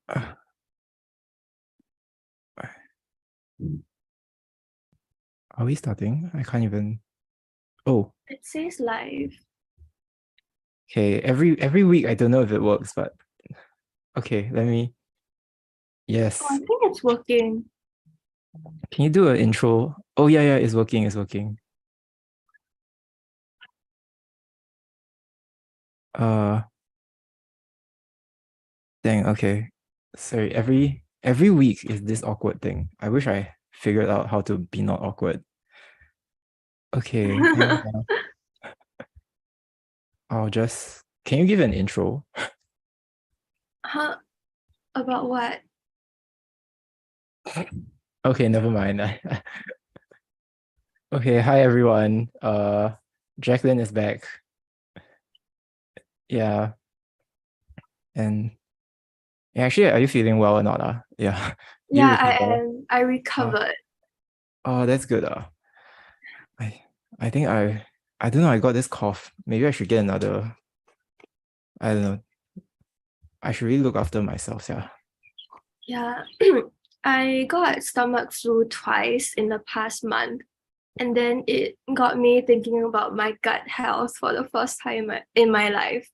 Are we starting? I can't even. Oh, It says live. okay. Every week, I don't know if it works, but okay. Let me. Yes. Oh, I think it's working. Can you do an intro? Oh yeah, it's working. It's working. Dang. Okay. Sorry. Every week is this awkward thing. I wish I figured out how to be not awkward. Okay. hang on. I'll just. Can you give an intro? Huh? About what? Okay, never mind. Okay, hi everyone. Jacqueline is back. Yeah. And actually, are you feeling well or not? Yeah. You Yeah, I recover? am. I recovered. Oh, that's good. I think I don't know, I got this cough. Maybe I should get another. I don't know. I should really look after myself, yeah. Yeah. I got stomach flu twice in the past month. And then it got me thinking about my gut health for the first time in my life.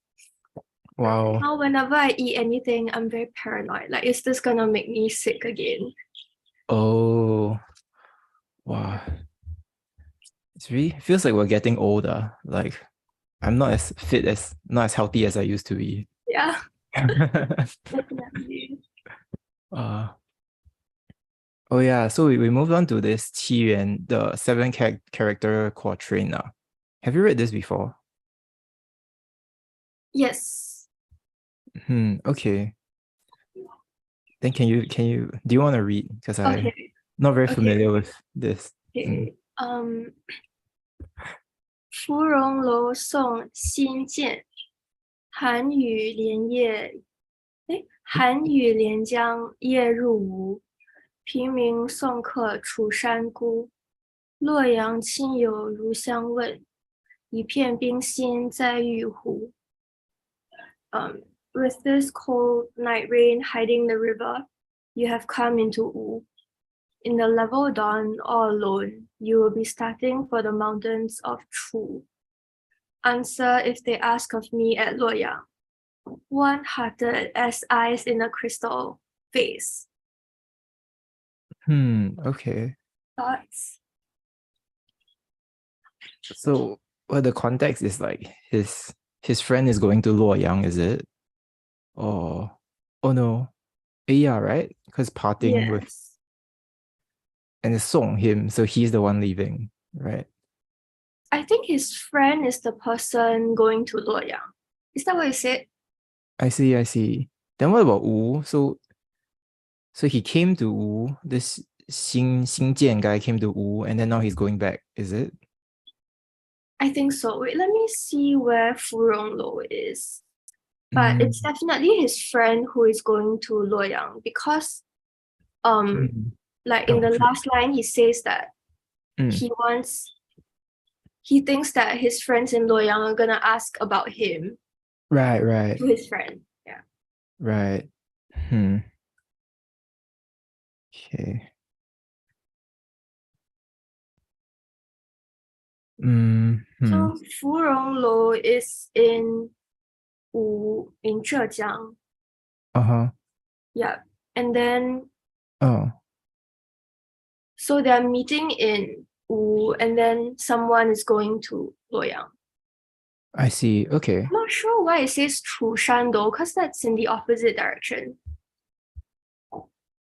Wow. Now, whenever I eat anything, I'm very paranoid. Like, is this gonna make me sick again? Oh, wow. It feels like we're getting older. Like I'm not as fit not as healthy as I used to be. Yeah, definitely. Oh yeah, so we moved on to this Qi Yuan, the character quatrain now. Have you read this before? Yes. Okay. Then can you do you want to read? Because I'm not very familiar with this. Okay. 芙蓉楼送辛渐，寒雨连江夜入吴。平明送客楚山孤，洛阳亲友如相问，一片冰心在玉壶。With this cold night rain hiding the river, you have come into Wu. In the level dawn, all alone, you will be starting for the mountains of Chu. Answer if they ask of me at Luoyang. One-hearted as eyes in a crystal face. Okay. Thoughts? So the context is like his friend is going to Luoyang, is it? Oh no. Yeah, right? Because parting with and it's Song him, so he's the one leaving, right? I think his friend is the person going to Luoyang. Is that what you said? I see. Then what about Wu? So he came to Wu, this Xin Jian guy came to Wu, and then now he's going back, is it? I think so. Wait, let me see where Furong Lo is. But it's definitely his friend who is going to Luoyang because like in the last line he says that he thinks that his friends in Luoyang are gonna ask about him. Right. To his friend. Yeah. Right. Okay. So Furong Lo is in Wu in Zhejiang. Yeah. And then so they're meeting in Wu and then someone is going to Luoyang. I see. Okay. I'm not sure why it says Chushan though, because that's in the opposite direction.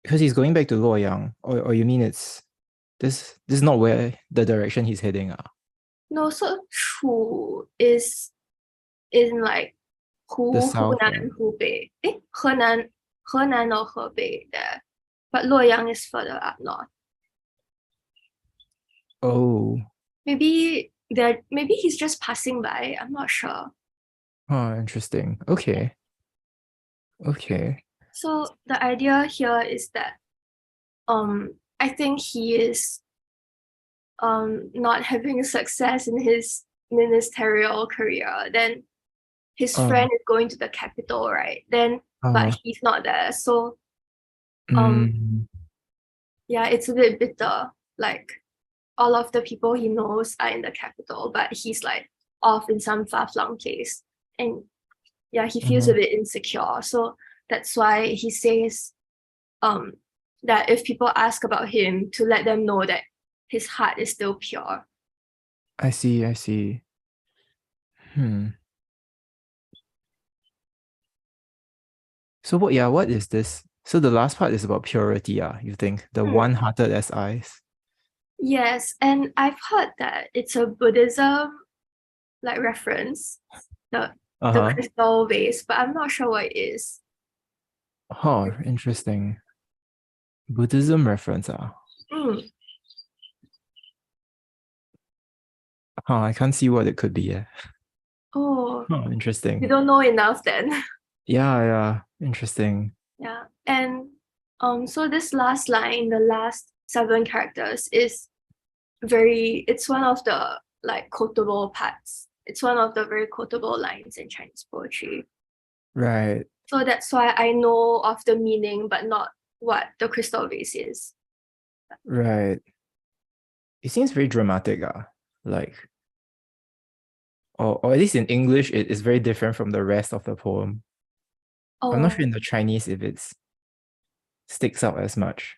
Because he's going back to Luoyang, or you mean this is not where the direction he's heading? No, so Chu is in like Hunan, Hubei. Henan or Hebei there. But Luoyang is further up north. Oh. Maybe he's just passing by. I'm not sure. Oh, interesting. Okay. So the idea here is that I think he is not having success in his ministerial career. Then his friend is going to the capital, right? Then but he's not there. So Mm, yeah, it's a bit bitter. Like all of the people he knows are in the capital, but he's like off in some far-flung place. And yeah, he feels a bit insecure. So that's why he says that if people ask about him, to let them know that his heart is still pure. I see. So what is this? So the last part is about purity, you think? The one-hearted as eyes? Yes, and I've heard that it's a Buddhism like reference, the crystal vase, but I'm not sure what it is. Oh, interesting. Buddhism reference, I can't see what it could be. Oh, interesting. You don't know enough then. Yeah, interesting. Yeah, and so this last line, the last 7 characters, is it's one of the like quotable parts. It's one of the very quotable lines in Chinese poetry. Right. So that's why I know of the meaning, but not what the crystal vase is. Right. It seems very dramatic, like, or at least in English, it is very different from the rest of the poem. I'm not sure in the Chinese if it sticks out as much.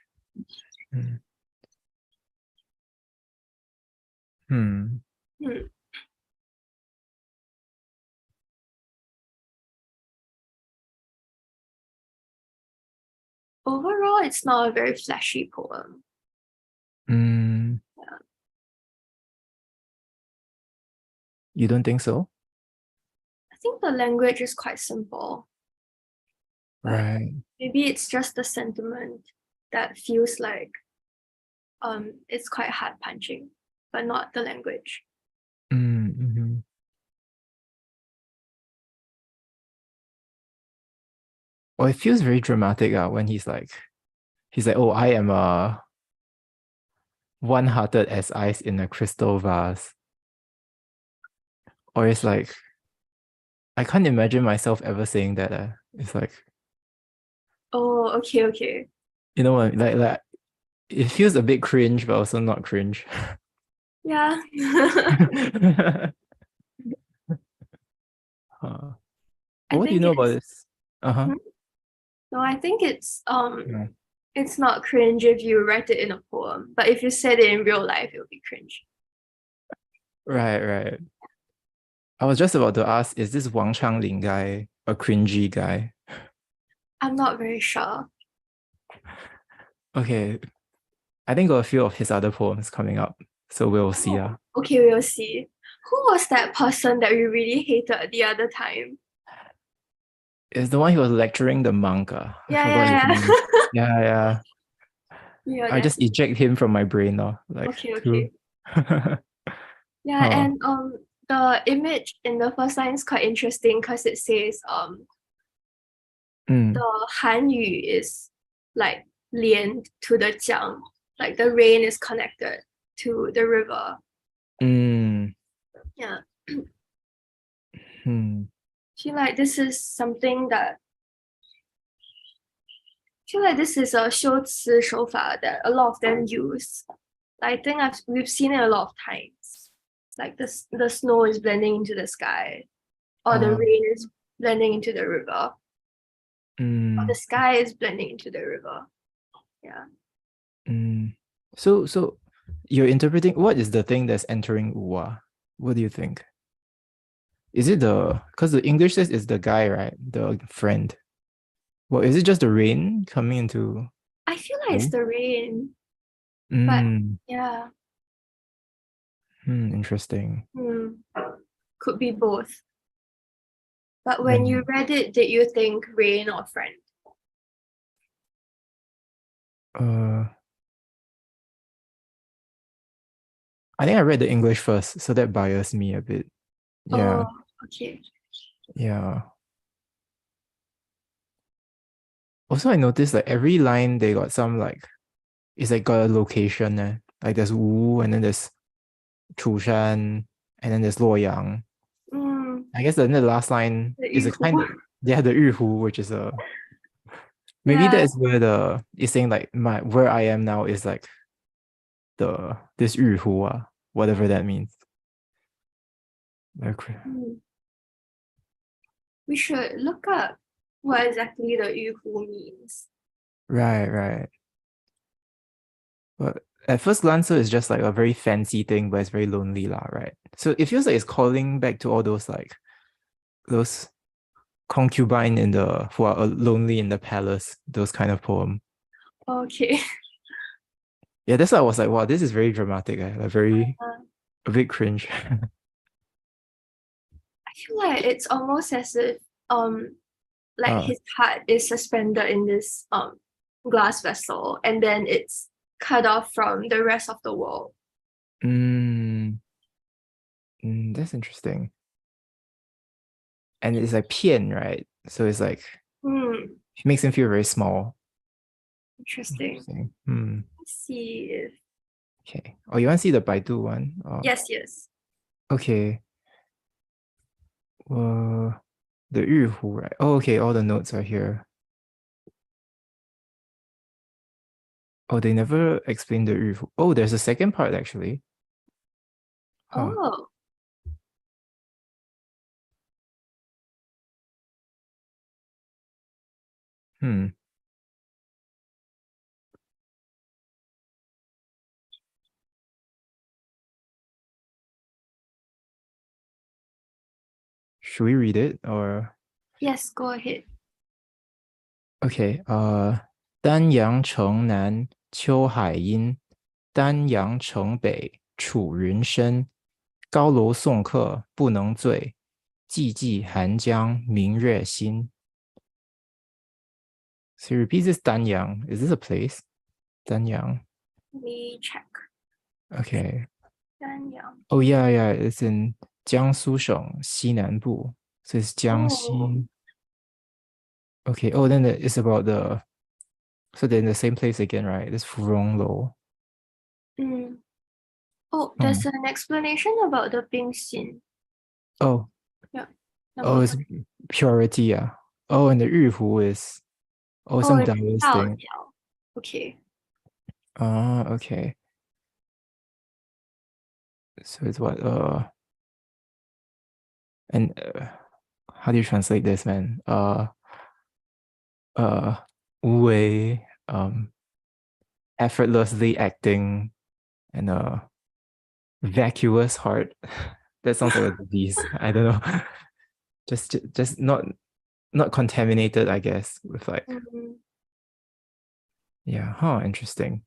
Overall, it's not a very flashy poem. Yeah. You don't think so? I think the language is quite simple. Right. Maybe it's just the sentiment that feels like it's quite hard punching, but not the language. Well, it feels very dramatic when he's like, oh, I am one-hearted as ice in a crystal vase. Or it's like, I can't imagine myself ever saying that. It's like, oh, okay. You know what? Like it feels a bit cringe, but also not cringe. Yeah. What do you know about this? No, I think it's not cringe if you write it in a poem, but if you said it in real life, it would be cringe. Right. I was just about to ask, is this Wang Changling guy a cringy guy? I'm not very sure. Okay. I think got a few of his other poems coming up, so we'll see. Okay, we'll see. Who was that person that we really hated the other time? It's the one who was lecturing the monk. Yeah. I just eject him from my brain now. Okay. Yeah, and the image in the first line is quite interesting because it says the Hanyu is like lian to the Jiang, like the rain is connected to the river. Yeah. I feel like this is something that this is a 修辞手法 that a lot of them use. I think we've seen it a lot of times. Like the snow is blending into the sky, or the rain is blending into the river, or the sky is blending into the river. Yeah. So you're interpreting, what is the thing that's entering Uwa? What do you think? Is it because the English says it's the guy, right? The friend. Well, is it just the rain coming into? I feel like it's the rain. But yeah. Interesting. Could be both. But when you read it, did you think rain or friend? I think I read the English first, so that biased me a bit. Yeah. Oh, okay. Yeah. Also, I noticed like every line they got some it's like got a location. Like there's Wu, and then there's Chushan, and then there's Luoyang. I guess then the last line is a kind of Yeah, the Yuhu, which is a maybe Yeah. that's where it's saying like where I am now is like this Yuhu, whatever that means. Okay. We should look up what exactly the Yuhu means. Right. But at first glance, so it's just like a very fancy thing, but it's very lonely, right? So it feels like it's calling back to all those like those concubine who are lonely in the palace, those kind of poem. Okay. Yeah, that's why I was like, wow, this is very dramatic. A bit cringe. I feel like it's almost as if his heart is suspended in this glass vessel, and then it's cut off from the rest of the world. That's interesting. And it's like pian, right? So it's like it makes him feel very small. Interesting. Let's see if... Okay. Oh, you want to see the Baidu one? Yes. Okay. The Yuhu, right? Oh, okay. All the notes are here. Oh, they never explained the Yuhu. Oh, there's a second part actually. Oh. Should we read it or? Yes, go ahead. Okay. 丹阳城南秋海阴，丹阳城北楚云深。高楼送客不能醉，寂寂寒江明月心。So repeat this Danyang. Is this a place? Danyang. Let me check. Okay. Danyang. Oh yeah, it's in 江苏省西南部. So it's Jiangxi. Okay. Oh, then it's about so they're in the same place again, right? This芙蓉楼. Oh, there's an explanation about the Bingxin. Oh. Yeah. Oh, it's purity, yeah. Oh, and the Yuhu is some Taoist thing. Okay. Okay. So it's what and how do you translate this, man? Wu effortlessly acting and a vacuous heart. That sounds like a disease. I don't know. just not contaminated, I guess, with like yeah, interesting.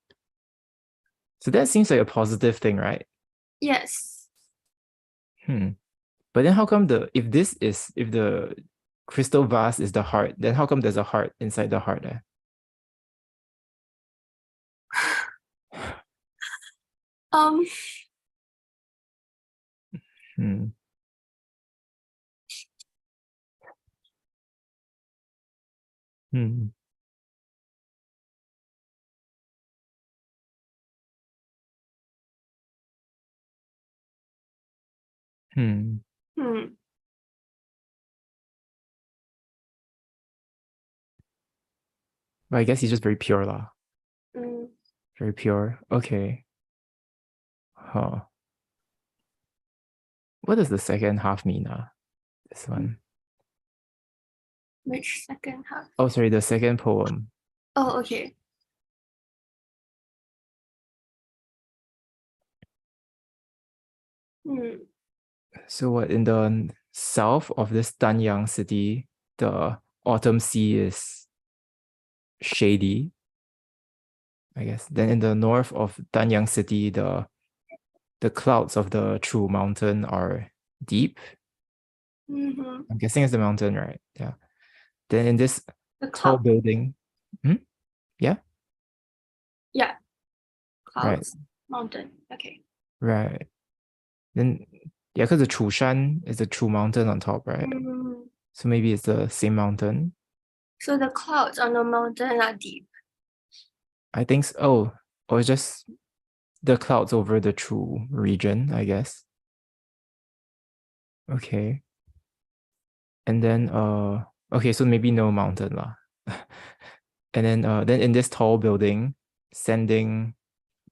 So that seems like a positive thing, right? Yes. But then how come if the crystal vase is the heart, then how come there's a heart inside the heart? But I guess he's just very pure lah. Very pure. Okay. What does the second half mean? This one. Which second half? Oh, sorry, the second poem. Oh, okay. So what, in the south of this Danyang city, the autumn sea is shady, I guess. Then in the north of Danyang city, the clouds of the Chu mountain are deep. I'm guessing it's the mountain, right? Yeah. Then in this tall building, yeah? Yeah. Clouds, right. Mountain. Okay. Right. Then yeah, because the Chu Shan is the Chu mountain on top, right? So maybe it's the same mountain. So the clouds on the mountain are deep. I think so. Or it's just the clouds over the Chu region, I guess. Okay. And then Okay, so maybe no mountain lah. And then in this tall building, sending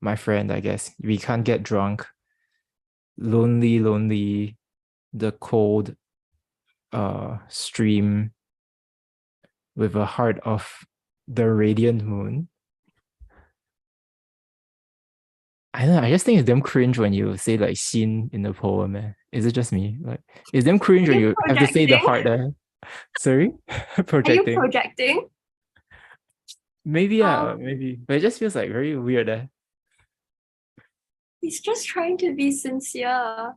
my friend, I guess. We can't get drunk. Lonely, the cold stream with a heart of the radiant moon. I don't know, I just think it's damn cringe when you say like Xin in the poem. Is it just me? Like, it's damn cringe when you have to say the heart there. Sorry? Projecting. Are you projecting? Maybe, maybe. But it just feels like very weird. He's just trying to be sincere.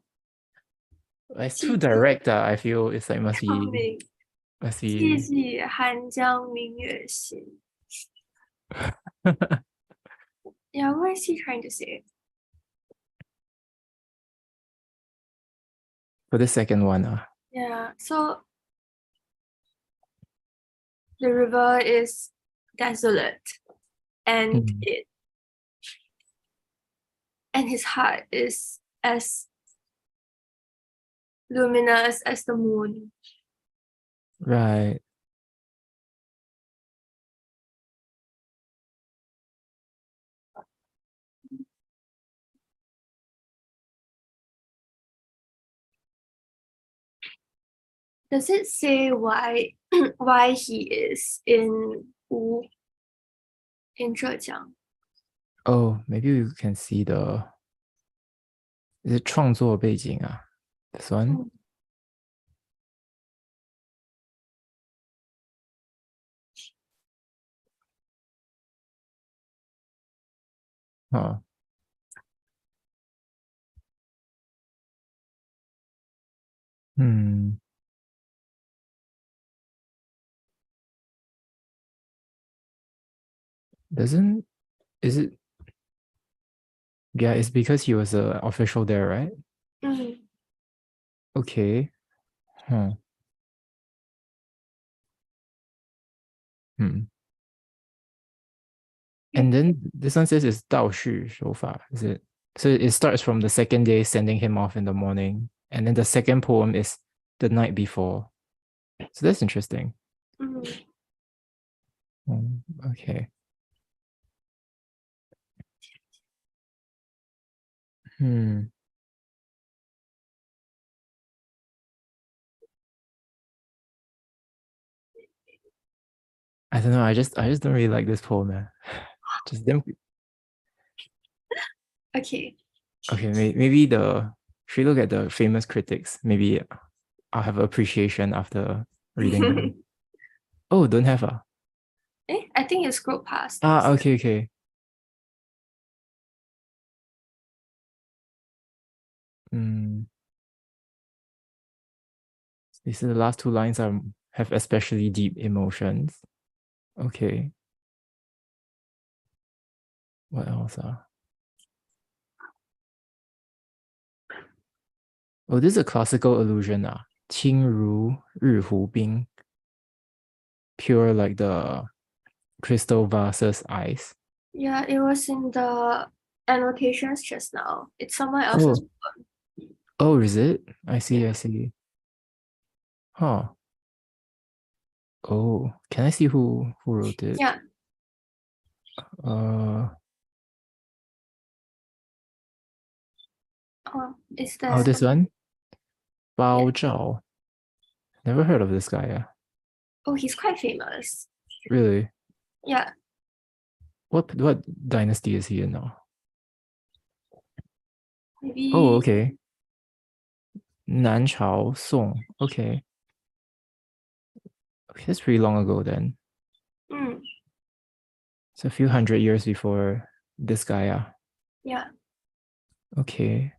It's too direct. I feel it's like must be. 寂寂寒江明月心. Yeah, what is he trying to say? For the second one. Yeah, so the river is desolate and his heart is as luminous as the moon. Right. Does it say why he is in Wu, in Zhejiang? Oh, maybe you can see the. Is it 创作背景啊? This one? Huh. Is it? Yeah, it's because he was an official there, right? Okay. Huh. And then this one says it's 倒叙手法, is it? So it starts from the second day, sending him off in the morning. And then the second poem is the night before. So that's interesting. Okay. I don't know. I just don't really like this poem, man. Just them. Okay. Okay, maybe if you look at the famous critics, maybe I'll have appreciation after reading them. Oh, don't have I think you scrolled past. Okay. These are the last two lines have especially deep emotions. Okay. What else? Oh, this is a classical allusion. 清如日湖冰. Pure like the crystal vases ice. Yeah, it was in the annotations just now. It's someone else's poem. Oh, is it? I see. Huh. Oh, can I see who wrote it? Yeah. Is that? Oh, this one? Bao Zhao. Never heard of this guy. Oh, he's quite famous. Really? Yeah. What dynasty is he in now? Maybe. Oh, okay. Nanchao Song. Okay, that's pretty long ago then. It's a few hundred years before this guy. Yeah. Okay.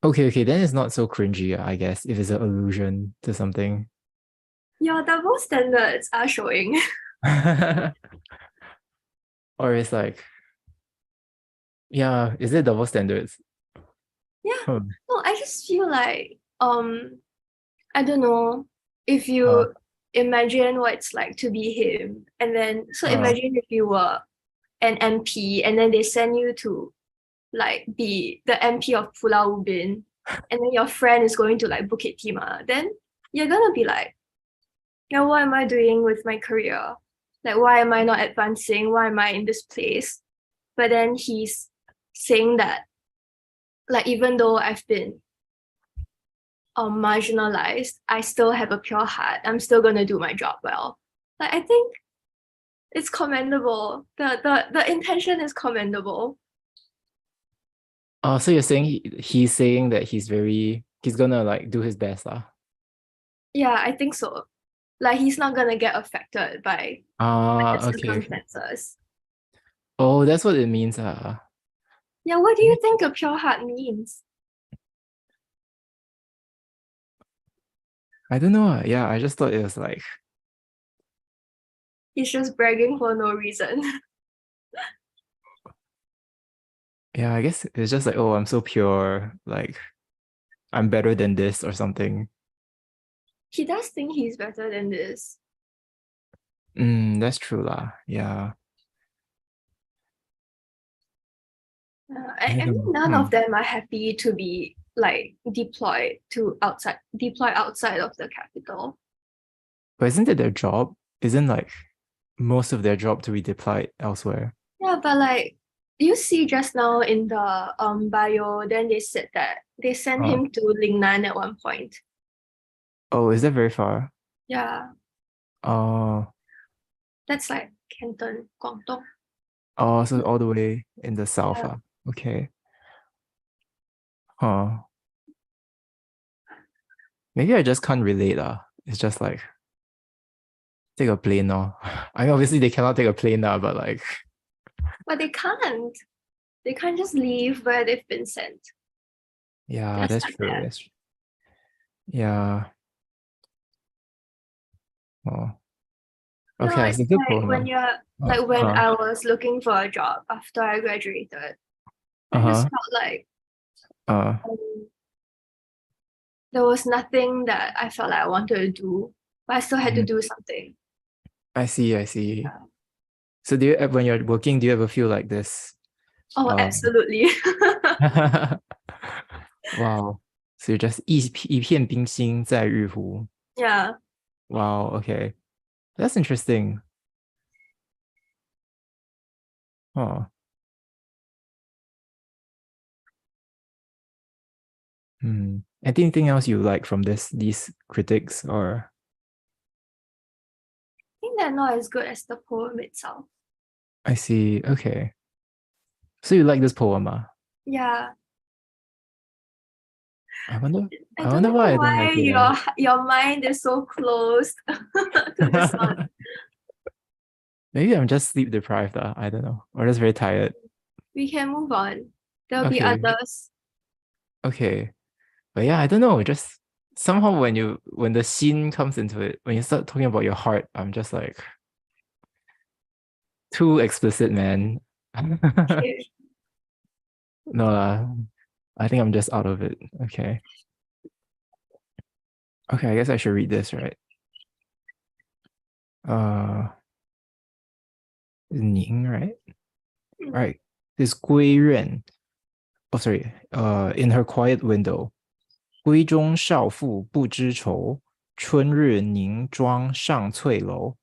Okay, then it's not so cringy, I guess, if it's an allusion to something. Your double standards are showing. Or it's like, yeah, is it double standards? Yeah. No, I just feel like, I don't know, if you imagine what it's like to be him, and then, imagine if you were an MP, and then they send you to, like, be the MP of Pulau Ubin. and then your friend is going to like Bukit Timah, then you're gonna be like, now what am I doing with my career? Like, why am I not advancing? Why am I in this place? But then he's saying that, like, even though I've been marginalized, I still have a pure heart. I'm still gonna do my job well. Like, I think it's commendable. The intention is commendable. Oh, so you're saying he's saying that he's gonna like do his best, lah. Yeah, I think so. Like, he's not gonna get affected by the Okay. circumstances. Oh, that's what it means, Yeah, what do you think a pure heart means? I don't know. Yeah, I just thought it was like, He's just bragging for no reason. yeah, I guess it's just like, oh, I'm so pure, like I'm better than this or something. He does think he's better than this. That's true, lah. Yeah. I mean, none of them are happy to be like deployed outside of the capital. But isn't it their job? Isn't like most of their job to be deployed elsewhere? Yeah, but like you see just now in the bio, then they said that they sent him to Lingnan at one point. Oh, is that very far? Yeah. Oh. That's like Canton, Guangdong. Oh, so all the way in the south. Yeah. Okay. Huh. Maybe I just can't relate. It's just like take a plane now. I mean, obviously they cannot take a plane now, but like. But they can't. They can't just leave where they've been sent. Yeah, that's true. That. That's true. Yeah. Oh. Okay, no, it's a good poem. When you're when I was looking for a job after I graduated, I just felt like there was nothing that I felt like I wanted to do, but I still had to do something. I see. Yeah. So do you, when you're working, do you ever feel like this? Oh, absolutely. Wow. So you're just 一片冰心在玉壶. Yeah. Wow, okay. That's interesting. Oh. Anything else you like from these critics, or? I think they're not as good as the poem itself. I see. Okay. So you like this poem? Yeah. I wonder why I don't like it. Your mind is so closed to this one. Maybe I'm just sleep deprived. I don't know. Or just very tired. We can move on. There'll be others. Okay. But yeah, I don't know. Just somehow when the scene comes into it, when you start talking about your heart, I'm just like too explicit, man. No, I think I'm just out of it. Okay. Okay, I guess I should read this, right? Ning, right? Right. This Gui Yuan. Oh, sorry. In her quiet window. 闺中少妇不知愁，春日凝妆上翠楼。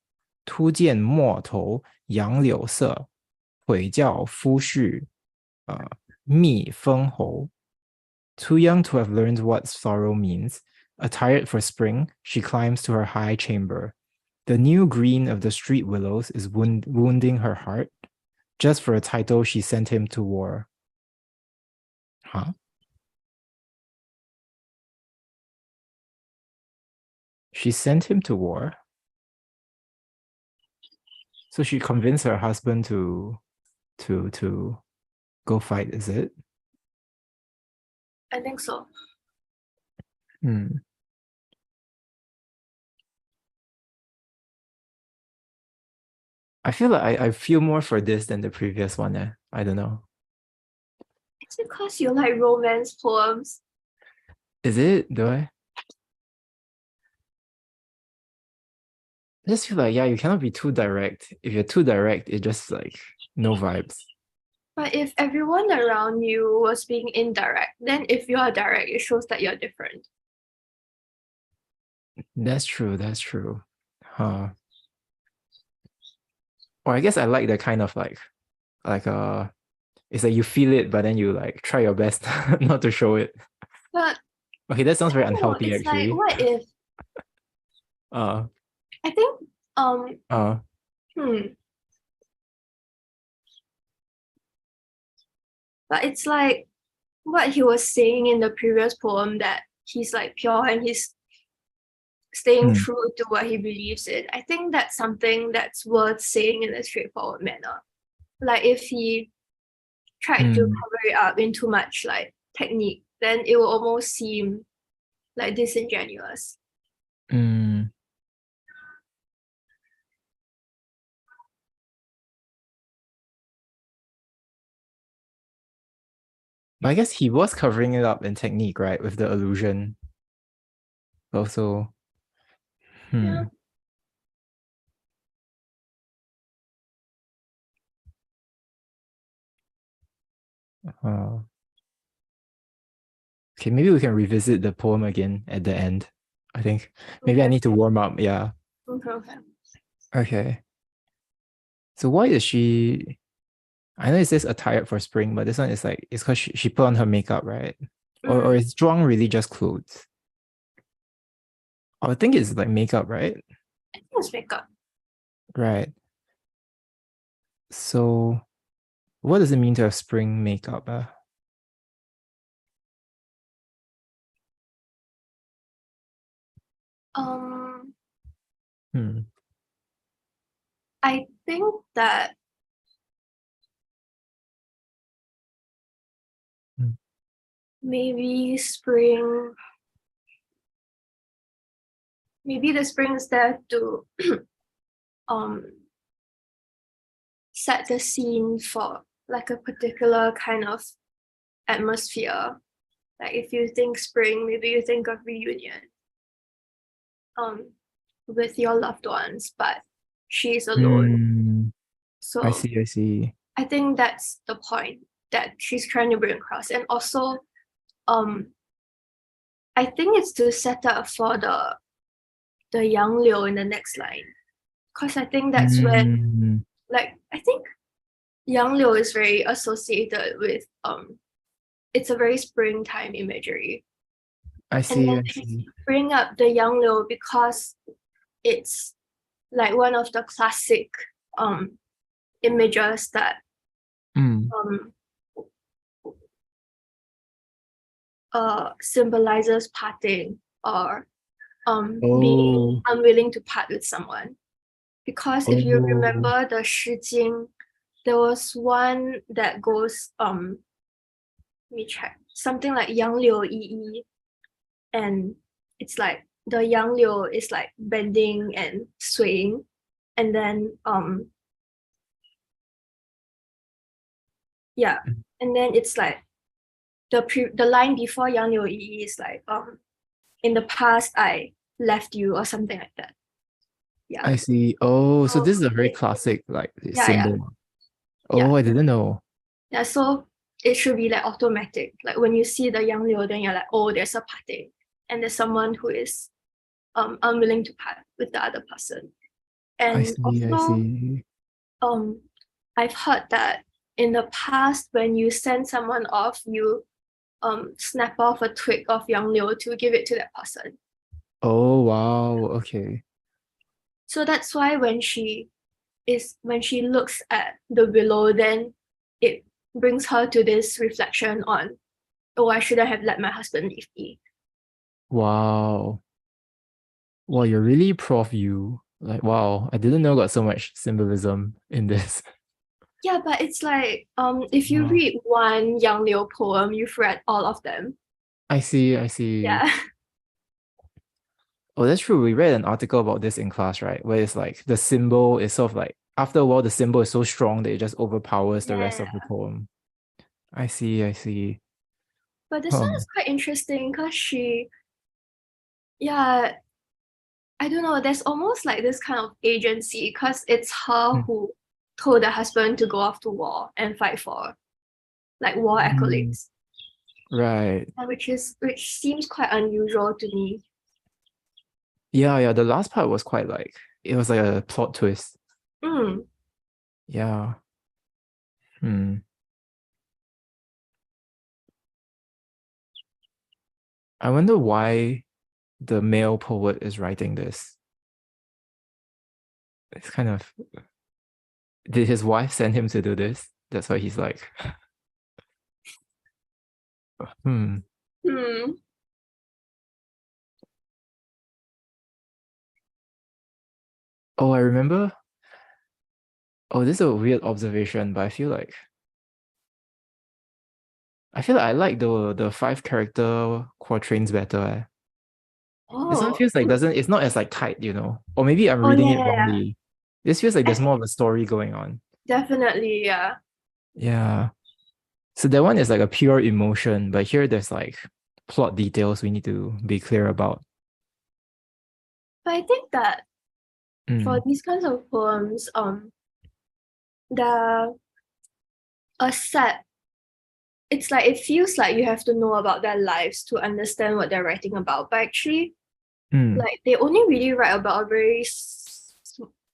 突见陌头杨柳色，悔教夫婿觅封侯。Too young to have learned what sorrow means, attired for spring, she climbs to her high chamber. The new green of the street willows is wounding her heart. Just for a title, she sent him to war. Huh? She sent him to war? So she convinced her husband to go fight, is it? I think so. I feel like I feel more for this than the previous one. I don't know. It's because you like romance poems. Is it? Do I? I just feel like, yeah, you cannot be too direct. If you're too direct, it just like no vibes. But if everyone around you was being indirect, then if you are direct, it shows that you're different. That's true. That's true. Huh. Or I guess I like the kind of like it's like you feel it, but then you like try your best not to show it. But Okay, that sounds very no, unhealthy it's actually. like, what if? Uh I think uh But it's like what he was saying in the previous poem, that he's like pure and he's staying true to what he believes in. I think that's something that's worth saying in a straightforward manner. Like if he tried to cover it up in too much like technique, then it will almost seem like disingenuous. But I guess he was covering it up in technique, right? With the illusion. Also. Yeah. Okay, maybe we can revisit the poem again at the end. I think maybe I need to warm up. Yeah. Okay. So why is she? I know it says attired for spring, but this one is like it's because she put on her makeup, right? Or is Zhuang really just clothes? I think it's like makeup, right? I think it's makeup. Right. So what does it mean to have spring makeup? I think that maybe the spring is there to set the scene for like a particular kind of atmosphere. Like if you think spring, maybe you think of reunion with your loved ones, but she's alone. So I see. I think that's the point that she's trying to bring across. And also I think it's to set up for the Yangzhou in the next line. Because I think that's when like I think Yangzhou is very associated with it's a very springtime imagery. I see. Bring up the Yangzhou because it's like one of the classic images that symbolizes parting or being unwilling to part with someone. Because if you remember the Shijing, there was one that goes let me check, something like Yang Liu Yi, and it's like the Yang Liu is like bending and swaying, and then and then it's like the line before Yang Liu Yi is like in the past I left you or something like that. Yeah. I see. Oh, so this is a very classic like symbol. Oh, I didn't know. Yeah, so it should be like automatic. Like when you see the Yang Liu, then you're like, oh, there's a parting, and there's someone who is unwilling to part with the other person. And I see. I've heard that in the past, when you send someone off, you snap off a twig of Yang Liu to give it to that person. Oh wow, okay. So that's why when she looks at the willow, then it brings her to this reflection on, oh, I shouldn't have let my husband leave me. Wow. Wow, you're really Prof. You. Like, wow, I didn't know got so much symbolism in this. Yeah, but it's like if you read one Yang Liu poem, you've read all of them. I see. Yeah. Oh, that's true. We read an article about this in class, right? Where it's like the symbol is sort of like after a while the symbol is so strong that it just overpowers the rest of the poem. I see. But this one is quite interesting because I don't know, there's almost like this kind of agency because it's her who told the husband to go off to war and fight for like war accolades, Right. which seems quite unusual to me. Yeah, the last part was quite like, it was like a plot twist. Yeah. I wonder why the male poet is writing this. It's kind of, did his wife send him to do this? That's why he's like, Oh, I remember. Oh, this is a weird observation, but I feel like I like the 5-character quatrains better. This one feels like it's not as like tight, or maybe I'm reading it wrongly. This feels like there's more of a story going on. Definitely, yeah. Yeah. So that one is like a pure emotion, but here there's like plot details we need to be clear about. But I think that for these kinds of poems, a set, it's like it feels like you have to know about their lives to understand what they're writing about. But actually, like they only really write about a very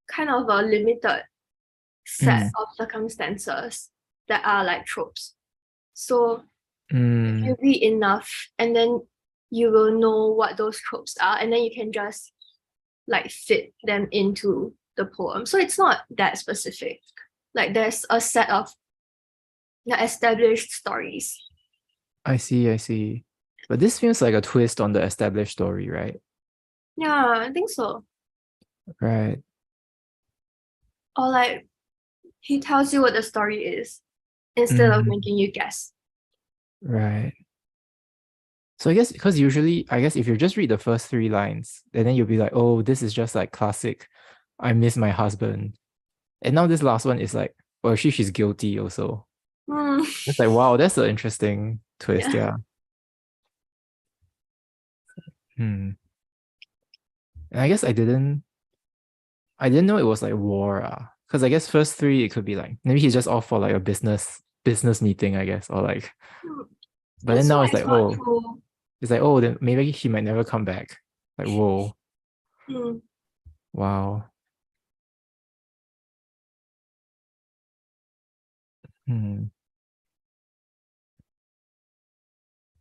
kind of a limited set of circumstances that are like tropes. So if you read enough, and then you will know what those tropes are, and then you can just like fit them into the poem. So it's not that specific. Like there's a set of established stories. I see. But this feels like a twist on the established story, right? Yeah, I think so. Right. Or like he tells you what the story is instead of making you guess. Right. So I guess because usually, if you just read the first 3 lines, and then you'll be like, oh, this is just like classic, I miss my husband. And now this last one is like, well, actually she's guilty also. It's like, wow, that's an interesting twist, yeah. And I guess I didn't know it was like war, because I guess first 3 it could be like maybe he's just off for like a business meeting, I guess, or like. But then now it's like, oh, then maybe he might never come back. Like, whoa. Wow.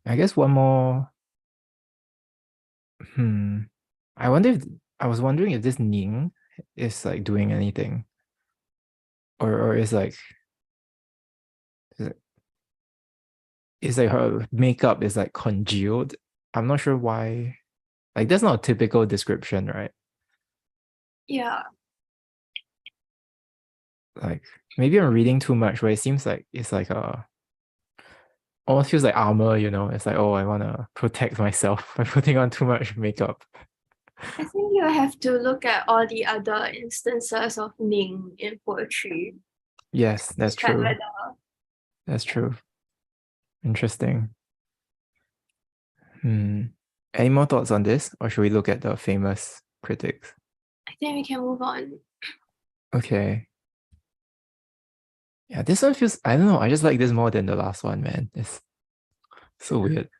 I guess one more. I was wondering if this Ning is like doing anything, or is like her makeup is like congealed. I'm not sure why. Like that's not a typical description, right? Yeah. Like maybe I'm reading too much, where it seems like it's like almost feels like armor, It's like, oh, I want to protect myself by putting on too much makeup. I think you have to look at all the other instances of Ning in poetry. Yes, that's true. That's true. Interesting. Any more thoughts on this, or should we look at the famous critics? I think we can move on. Okay. Yeah, this one feels, I don't know, I just like this more than the last one, man. It's so weird.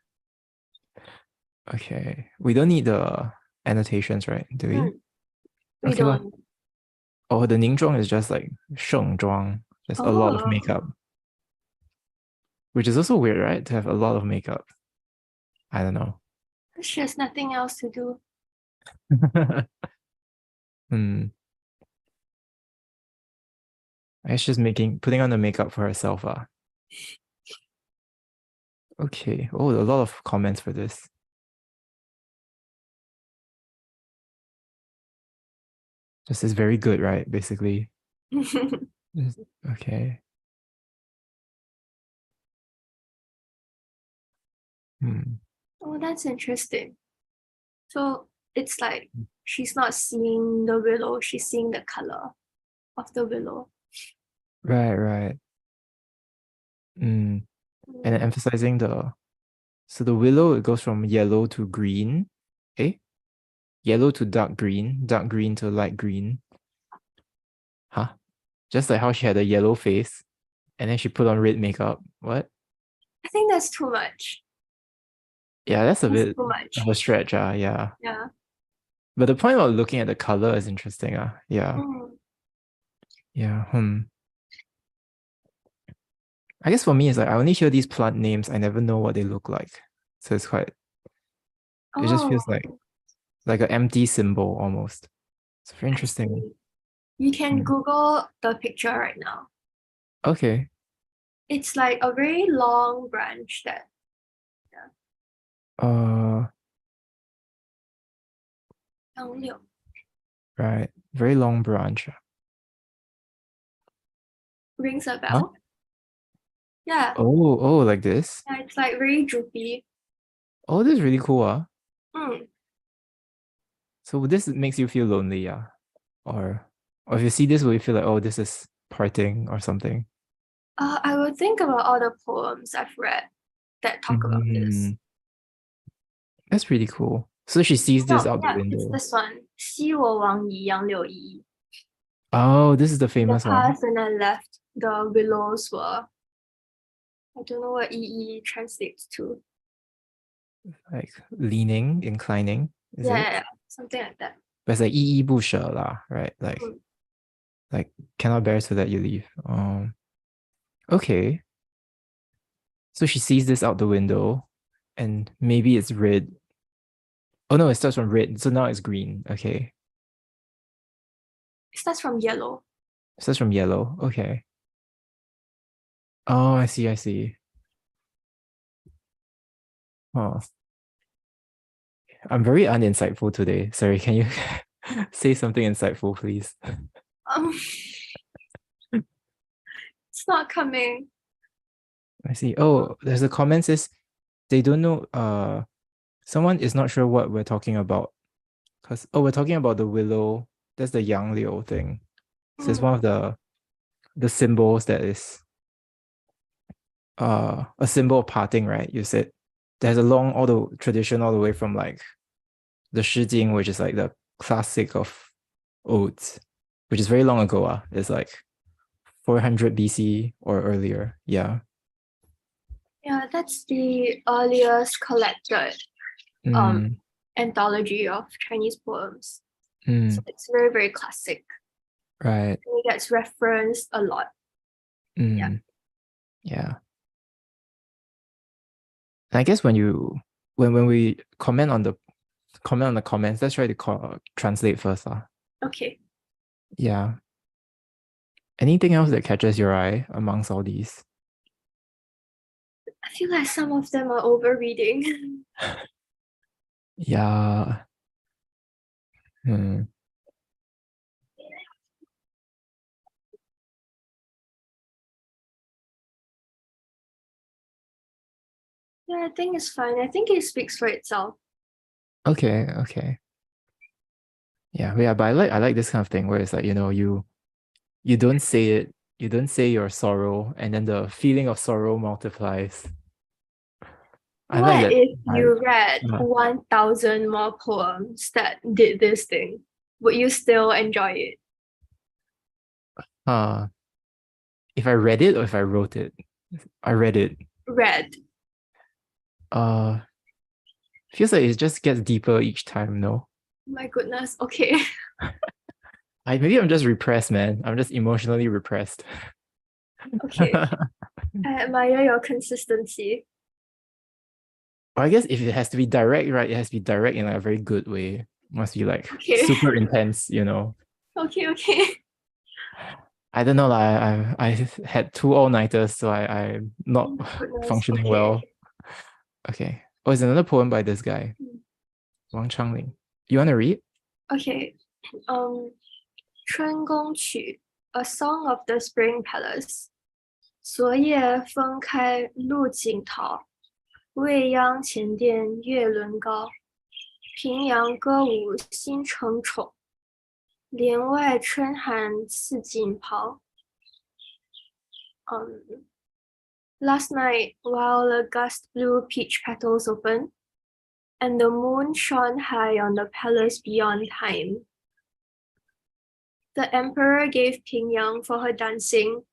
Okay. We don't need the annotations, right? Do we? We don't. Oh, the Ningzhuang is just like Sheng Zhuang. There's a lot of makeup. Which is also weird, right? To have a lot of makeup. I don't know. She has nothing else to do. I guess she's putting on the makeup for herself. Okay. Oh, a lot of comments for this. Just is very good, right? Basically. Okay. Oh, that's interesting. So it's like she's not seeing the willow, she's seeing the color of the willow. Right. And emphasizing so the willow, it goes from yellow to green. Okay. Yellow to dark green to light green. Huh? Just like how she had a yellow face and then she put on red makeup. What? I think that's too much. Yeah, that's a That's bit too much. of a stretch, yeah. Yeah. But the point of looking at the color is interesting, yeah. Mm. Yeah. I guess for me, it's like I only hear these plant names. I never know what they look like. So it's quite, it just feels Oh, like an empty symbol almost. It's very I interesting. see. You can Mm. Google the picture right now. Okay. It's like a very long branch that, Uh, 杨柳. right. Very long branch. Rings a Huh? bell. Yeah. Oh, like this. Yeah, it's like very droopy. Oh, this is really cool, Mm. So this makes you feel lonely, or if you see this, will you feel like, oh, this is parting or something? I would think about all the poems I've read that talk about this. That's pretty cool. So she sees this No, out the yeah, it's window. this one. 昔我往矣，杨柳依. Oh, this is the In the famous one. past, when I left, the willows were. I don't know what "yi" translates to. Like leaning, inclining, is it? Yeah, something like that. But it's like 依依不舍 lah, right? Like cannot bear to let you leave. Okay. So she sees this out the window, and maybe it's red. Oh no, it starts from red, so now it's green. Okay. It starts from yellow. It starts from yellow. Okay. Oh, I see. Oh. I'm very uninsightful today. Sorry, can you say something insightful, please? It's not coming. I see. Oh, there's a comment says they don't know. Someone is not sure what we're talking about. We're talking about the willow. That's the Yangliu thing. So it's one of the symbols that is a symbol of parting, right? You said there's all the tradition all the way from like the Shijing, which is like the classic of odes, which is very long ago. It's like 400 BC or earlier. Yeah. Yeah, that's the earliest collected anthology of Chinese poems. So it's very, very classic. Right. And it gets referenced a lot. Yeah. And I guess when we comment on the comments, let's try to translate first. Okay. Yeah. Anything else that catches your eye amongst all these? I feel like some of them are overreading. Yeah. Yeah, I think it's fine. I think it speaks for itself. Okay. Yeah, but I like this kind of thing where it's like, you don't say it, you don't say your sorrow, and then the feeling of sorrow multiplies. I like What that. if you read 1,000 more poems that did this thing? Would you still enjoy it? If I read it or if I wrote it? I read it. Read. Feels like it just gets deeper each time, no? My goodness. Okay. Maybe I'm just repressed, man. I'm just emotionally repressed. Okay. I admire your consistency. I guess if it has to be direct, right? It has to be direct in like a very good way. It must be like super intense, Okay. I don't know, I had 2 all-nighters, so I'm not functioning well. Okay. Oh, it's another poem by this guy, Wang Changling. You want to read? Okay. 春宫曲, a song of the spring palace. 昨夜风开露井桃，未央前殿月轮高。平阳歌舞新承宠，帘外春寒赐锦袍。Last night, while a gust blew peach petals open, and the moon shone high on the palace beyond time, the emperor gave Pingyang for her dancing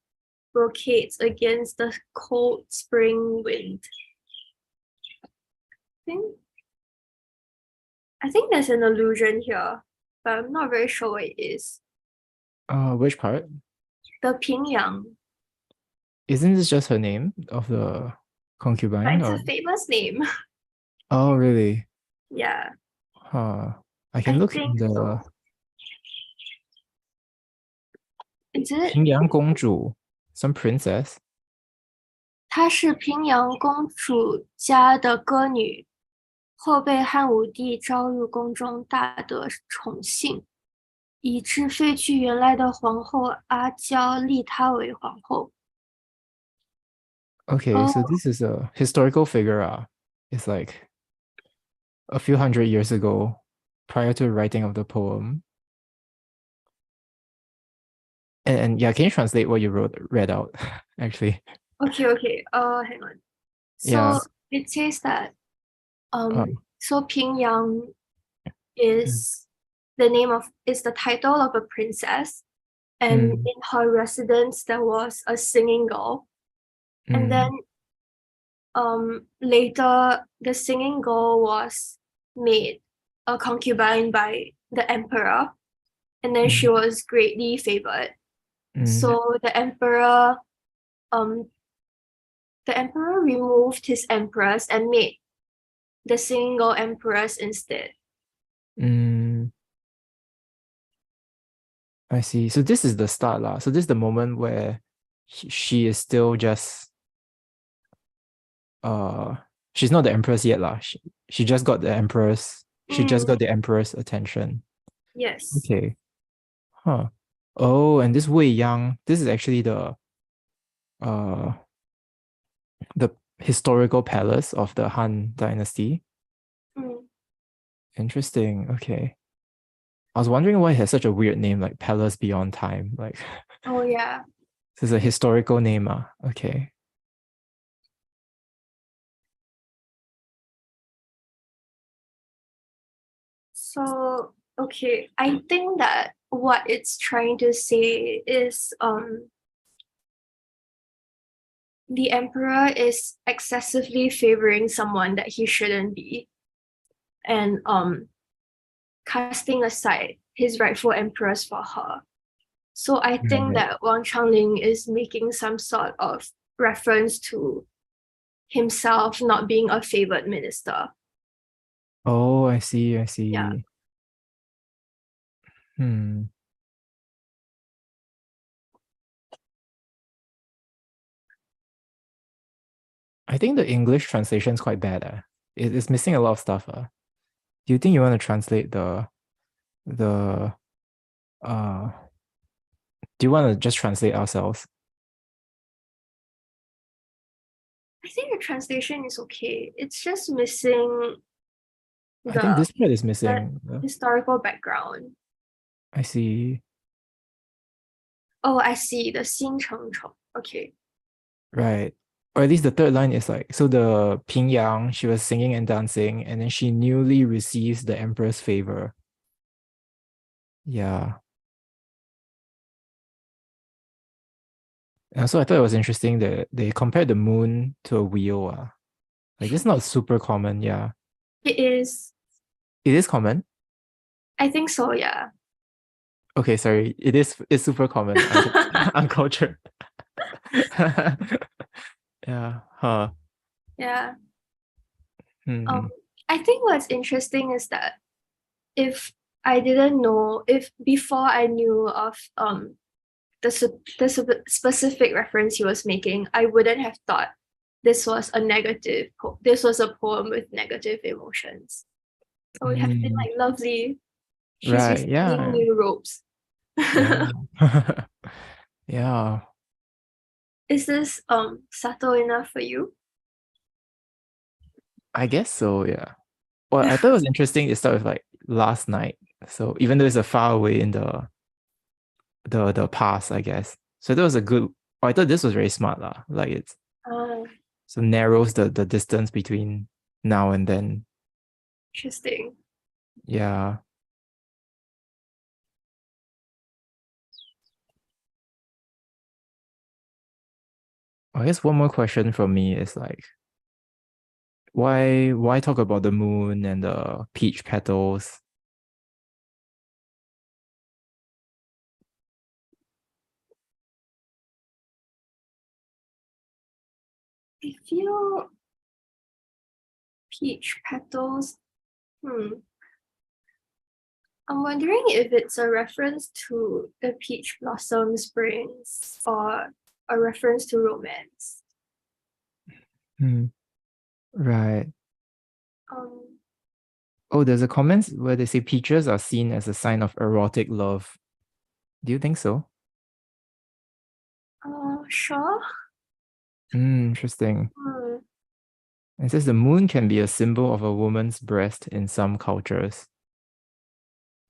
brocades against the cold spring wind. I think there's an allusion here, but I'm not very sure what it is. Which part? The Pingyang. Isn't this just her name of the concubine? But it's a famous name. Oh, really? Yeah. Huh. I can look in the so. Is it? 平阳公主, some princess. 她是平阳公主家的歌女，后被汉武帝招入宫中，大得宠幸，以致废去原来的皇后阿娇，立她为皇后。Okay, so this is a historical figure. It's like a few hundred years ago, prior to the writing of the poem. And yeah, can you translate what you read out, actually? Okay. Hang on. So it says that so Pingyang is the title of a princess, and in her residence there was a singing girl, and then later the singing girl was made a concubine by the emperor, and then she was greatly favored. So the emperor removed his empress and made the singing girl empress instead. I see. So this is the start lah. So this is the moment where she is still just she's not the empress yet lah. She just got the empress. She just got the emperor's attention. Yes. Okay. Huh. Oh, and this Wei Yang, this is actually the historical palace of the Han Dynasty. Interesting. Okay. I was wondering why it has such a weird name, like Palace Beyond Time. Like, oh yeah. This is a historical name. Okay. So, okay, I think that what it's trying to say is the emperor is excessively favoring someone that he shouldn't be, and casting aside his rightful empress for her. So I think that Wang Changling is making some sort of reference to himself not being a favored minister. Oh, I see. Yeah. I think the English translation is quite bad. It's missing a lot of stuff. Do you think you want to translate do you want to just translate ourselves? I think the translation is okay. It's just missing I think this part is missing. The historical background. I see. Oh, I see. The Xin Jian. Okay. Right. Or at least the third line is like, so the Pingyang, she was singing and dancing, and then she newly receives the emperor's favor. Yeah. And so I thought it was interesting that they compared the moon to a wheel. Like, it's not super common, yeah. It is. It is common? I think so, yeah. Okay, sorry. It's super common. Uncultured. Yeah. Huh. Yeah. I think what's interesting is that if before I knew of the specific reference he was making, I wouldn't have thought this was a poem with negative emotions. So it has been like lovely. She's receiving new robes. Yeah. Is this subtle enough for you? I guess so, yeah. Well, I thought it was interesting it started with like last night. So even though it's a far away in the past, I guess. So that was a good I thought this was very smart lah. Like it's so narrows the distance between now and then. Interesting. Yeah. I guess one more question from me is like, why talk about the moon and the peach petals? I feel peach petals. I'm wondering if it's a reference to the peach blossom springs or a reference to romance. Right. Oh, there's a comment where they say peaches are seen as a sign of erotic love. Do you think so? Sure. Interesting. It says the moon can be a symbol of a woman's breast in some cultures.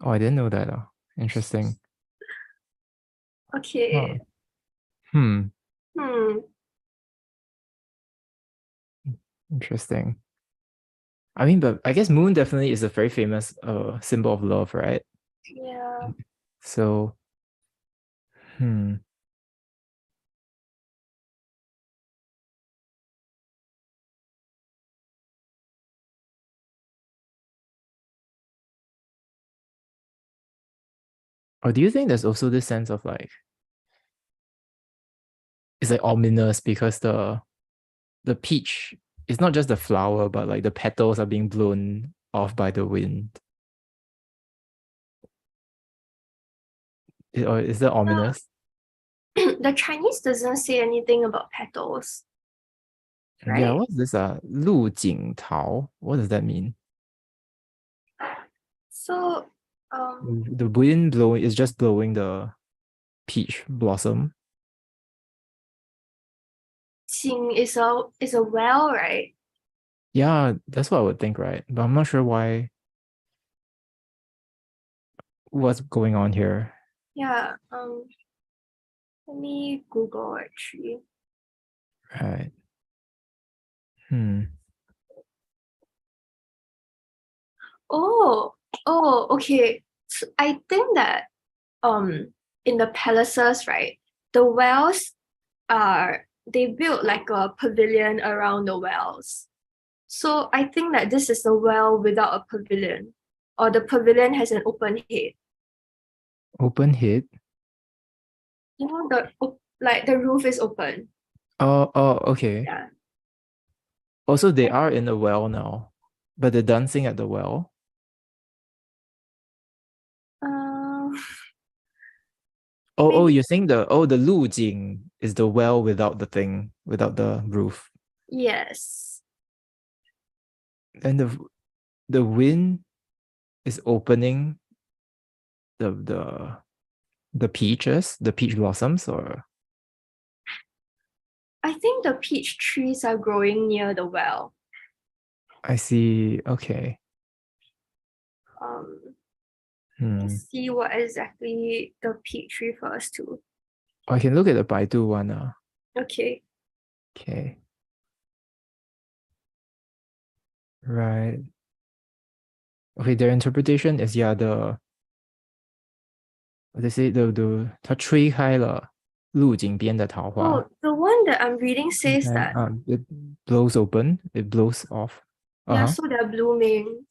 Oh, I didn't know that. Interesting. Okay. Interesting. I mean, but I guess moon definitely is a very famous symbol of love, right? Yeah. So, or do you think there's also this sense of like, it's like ominous because the peach is not just the flower, but like the petals are being blown off by the wind? Or is that ominous? The Chinese doesn't say anything about petals. Right? Yeah, what's this? 路景桃. What does that mean? So, the wind blowing is just blowing the peach blossom. Xin is a well, right? Yeah, that's what I would think, right? But I'm not sure why. What's going on here? Yeah. Let me Google actually. Right. Oh, okay. So I think that in the palaces, right, the wells they built like a pavilion around the wells. So I think that this is a well without a pavilion, or the pavilion has an open head. Open head? You know, the roof is open. Oh, okay. Yeah. Also, they are in the well now, but they're dancing at the well. Oh, you're saying the 路景 is the well without the thing, without the roof. Yes. And the wind is opening the peaches, the peach blossoms, or I think the peach trees are growing near the well. I see. Okay. Let's see what exactly the peach refers to. I can look at the Baidu one. Okay. Okay. Right. Okay, their interpretation is they say 它吹开了路景边的桃花. Oh, the one that I'm reading says that. It blows open. It blows off. Yeah, so they're blooming.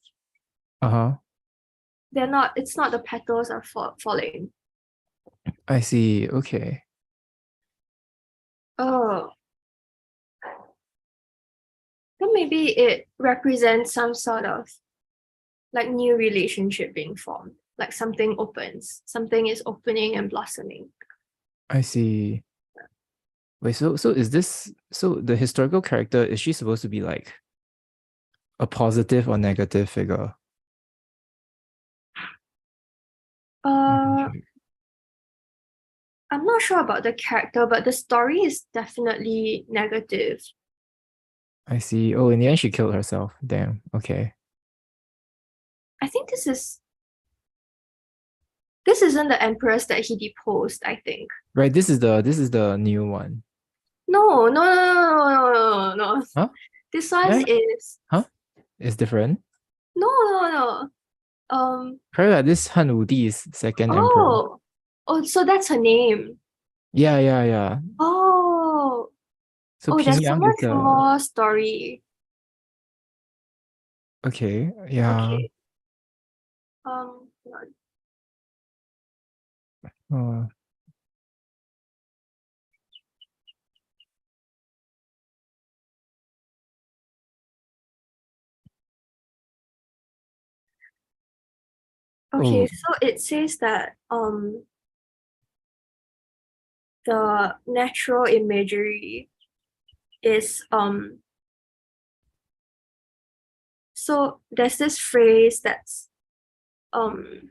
They're not. It's not the petals are falling. I see. Okay. Oh. Then maybe it represents some sort of like new relationship being formed. Like something opens. Something is opening and blossoming. I see. Wait, so is this, so the historical character, is she supposed to be like a positive or negative figure? I'm not sure about the character, but the story is definitely negative. I see. Oh, in the end she killed herself. Damn. Okay. I think this isn't the empress that he deposed, I think. Right, this is the new one. No. Huh? This one is. Huh? It's different? No. Probably this Han Wudi's second emperor. Oh, so that's her name. Yeah. Oh, So Oh, there's so Pingyang much is a more story. okay, yeah. Okay. Uh, Okay, oh, so it says that the natural imagery is so there's this phrase that's um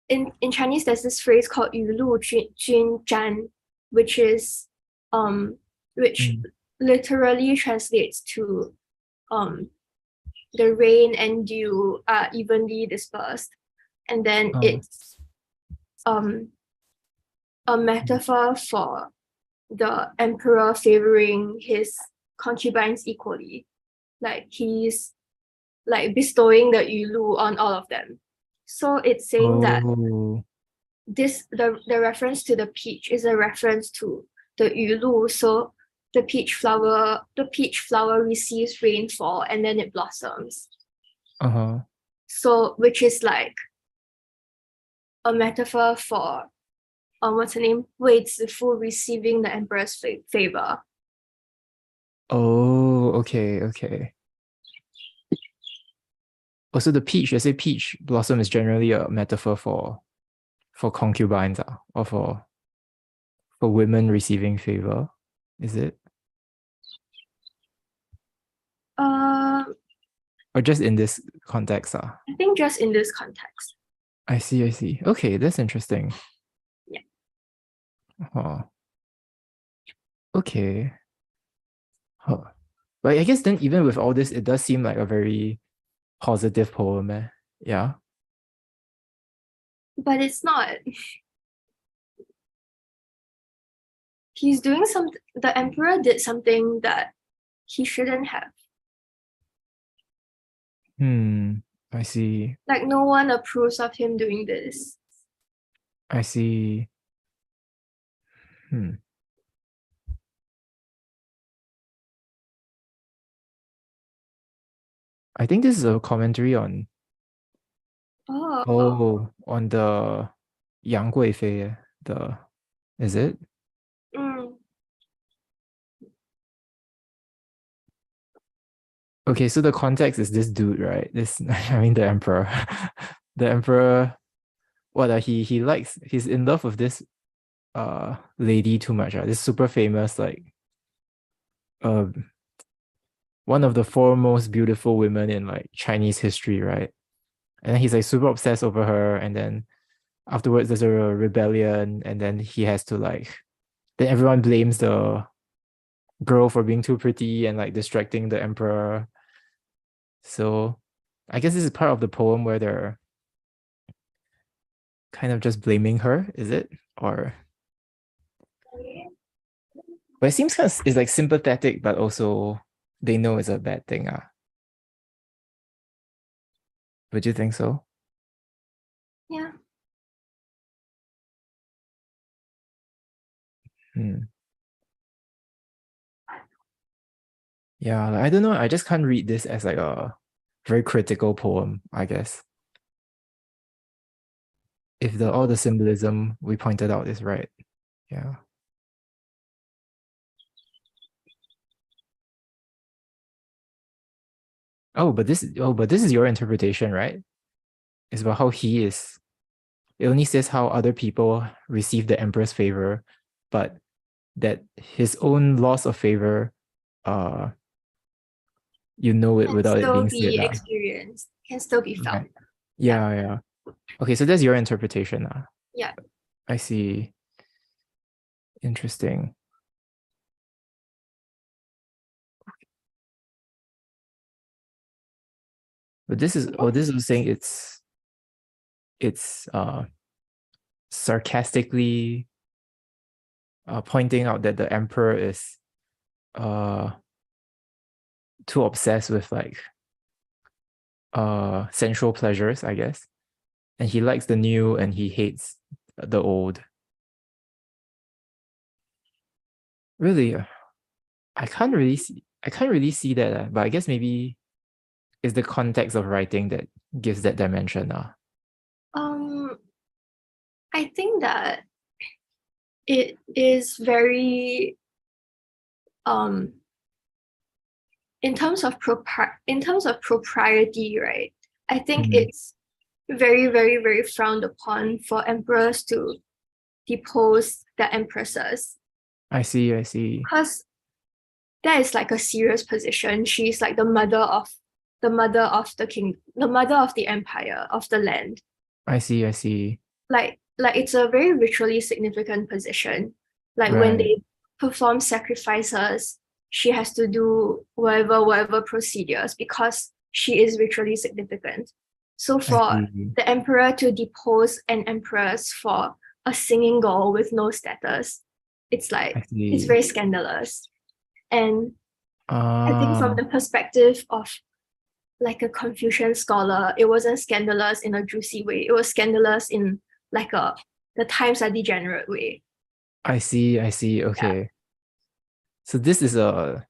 in Chinese there's this phrase called 雨露均沾, which is which mm, literally translates to um the rain and dew are evenly dispersed, and then uh, it's um a metaphor for the emperor favoring his concubines equally. Like he's like bestowing the Yulu on all of them. So it's saying that oh, the reference to the peach is a reference to the Yulu. So the peach flower receives rainfall and then it blossoms. uh-huh. So which is like a metaphor for what's her name? Wei Zifu receiving the emperor's favor. Oh, okay, okay. Also, the peach, I say peach blossom is generally a metaphor for concubines, or for women receiving favor, is it? Or just in this context? I think just in this context. I see, I see. Okay, that's interesting. Yeah. Oh. Okay. Huh. But I guess then even with all this, it does seem like a very positive poem, eh? Yeah. But it's not. He's doing something, the emperor did something that he shouldn't have. I see. Like no one approves of him doing this. I see. I think this is a commentary on on the Yang Guifei, is it? Okay, so the context is this dude, right? This I mean the emperor. The emperor, he's in love with this lady too much, right? This super famous, like one of the four most beautiful women in like Chinese history, right? And then he's like super obsessed over her, and then afterwards there's a rebellion, and then he has to like, then everyone blames the girl for being too pretty and like distracting the emperor. So I guess this is part of the poem where they're kind of just blaming her, is it? Or but it seems kind of, it's like sympathetic, but also they know it's a bad thing. Would you think so? Yeah. Yeah, like, I don't know. I just can't read this as like a very critical poem, I guess. If all the symbolism we pointed out is right. Yeah. But this is your interpretation, right? It's about how he is. It only says how other people receive the emperor's favor, but that his own loss of favor, you know it without it being said. Experienced, can still be felt. Right. Yeah. Okay, so that's your interpretation. Yeah. I see. Interesting. But this is saying it's sarcastically pointing out that the emperor is too obsessed with like sensual pleasures, I guess. And he likes the new and he hates the old. Really? I can't really see that, but I guess maybe it's the context of writing that gives that dimension. I think that it is very in terms of propriety, right? I think it's very, very, very frowned upon for emperors to depose the empresses. I see. Because that is like a serious position. She's like the mother of the king, the mother of the empire, of the land. I see. Like it's a very ritually significant position. Like when Right. they perform sacrifices, she has to do whatever procedures because she is ritually significant. So for the emperor to depose an empress for a singing girl with no status, it's like it's very scandalous. And I think from the perspective of like a Confucian scholar, it wasn't scandalous in a juicy way. It was scandalous in like the times are degenerate way. I see. Okay. Yeah. So this is a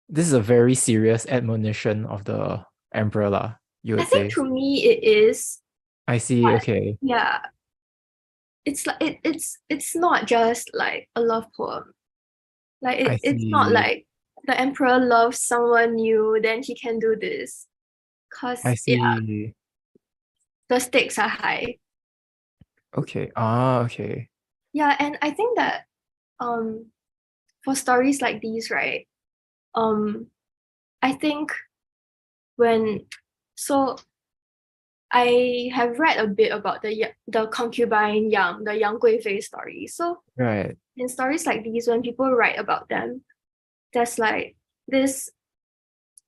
very serious admonition of the emperor, you would say. I think to me it is. I see. Okay. Yeah. It's like it's not just like a love poem. Like it's not like the emperor loves someone new, then he can do this. Cause the stakes are high. Okay. Okay. Yeah, and I think that for stories like these, right? I think I have read a bit about the concubine Yang, the Yang Guifei story. So right. In stories like these, when people write about them, there's like this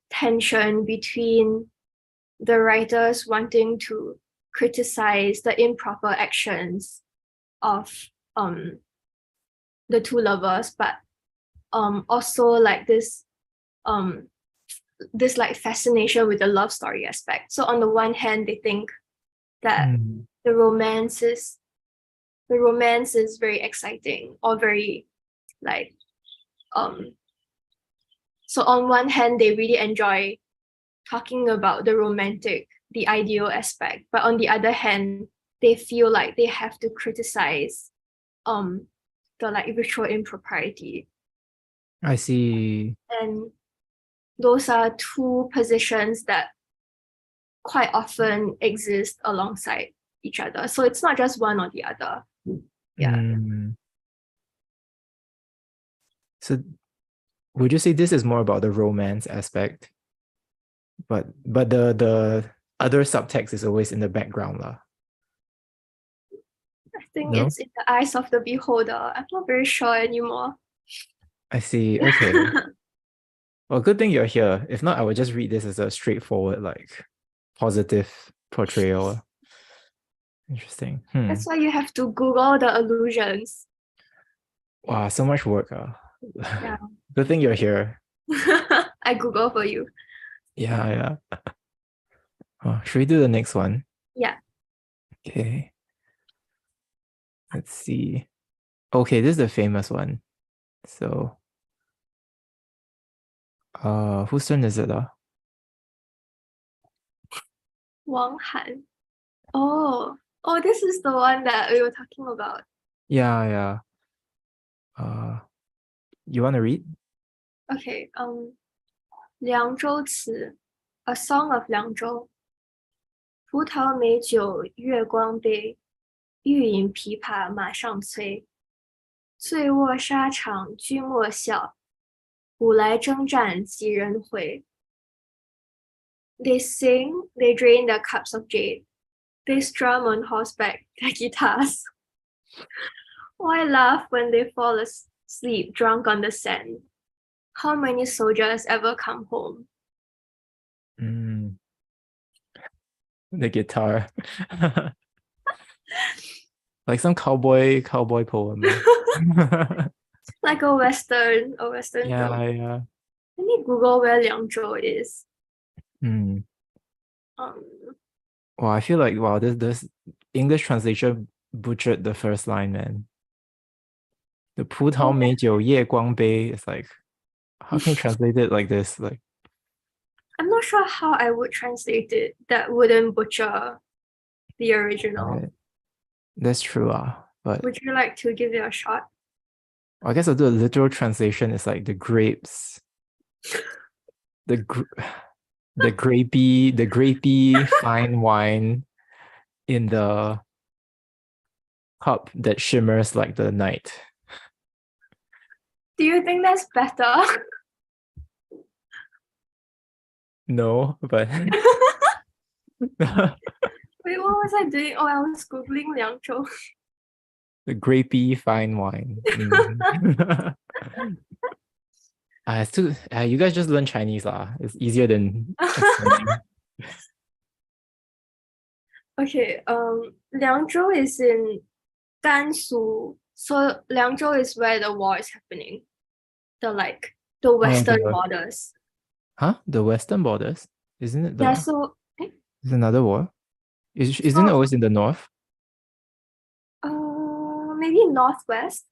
tension between the writers wanting to criticize the improper actions of the two lovers, but also like this like fascination with the love story aspect. So on the one hand, they think that the romance is very exciting or very like so on one hand they really enjoy talking about the ideal aspect, but on the other hand they feel like they have to criticize the like ritual impropriety. I see. And those are two positions that quite often exist alongside each other. So it's not just one or the other. Yeah. So would you say this is more about the romance aspect? But the other subtext is always in the background. I think it's in the eyes of the beholder. I'm not very sure anymore. I see. Okay. Well, good thing you're here. If not, I would just read this as a straightforward, like, positive portrayal. Interesting. That's why you have to Google the allusions. Wow, so much work. Yeah. Good thing you're here. I Google for you. Yeah. Oh, should we do the next one? Yeah. Okay. Let's see. Okay, this is the famous one. So, whose turn is it? Wang Han. Oh, this is the one that we were talking about. Yeah. You want to read? Okay. Liangzhou Ci, a song of Liangzhou. 葡萄美酒月光杯，欲饮琵琶马上催。醉卧沙场君莫笑，古来征战几人回。They sing, they drain their cups of jade. They strum on horseback their guitars. Why laugh when they fall asleep drunk on the sand? How many soldiers ever come home? The guitar. Like some cowboy poem. Like a western film. Yeah. Let me Google where Liangzhou is. Well, I feel like this English translation butchered the first line, man. The 葡萄美酒夜光杯. It's like, how can you translate it like this? Like, I'm not sure how I would translate it that wouldn't butcher the original. right. That's true, but Would you like to give it a shot? I guess I'll do a literal translation. It's like the grapes, the grapey fine wine in the cup that shimmers like the night. Do you think that's better? No, but Wait, what was I doing? Oh, I was Googling Liangzhou. the grapey fine wine. You guys just learn Chinese lah. It's easier than explaining. Okay, Liangzhou is in Gansu. So Liangzhou is where the war is happening. The western borders. Huh? The western borders? Isn't it? Yeah, so Is another war? Isn't it always in the north? maybe northwest.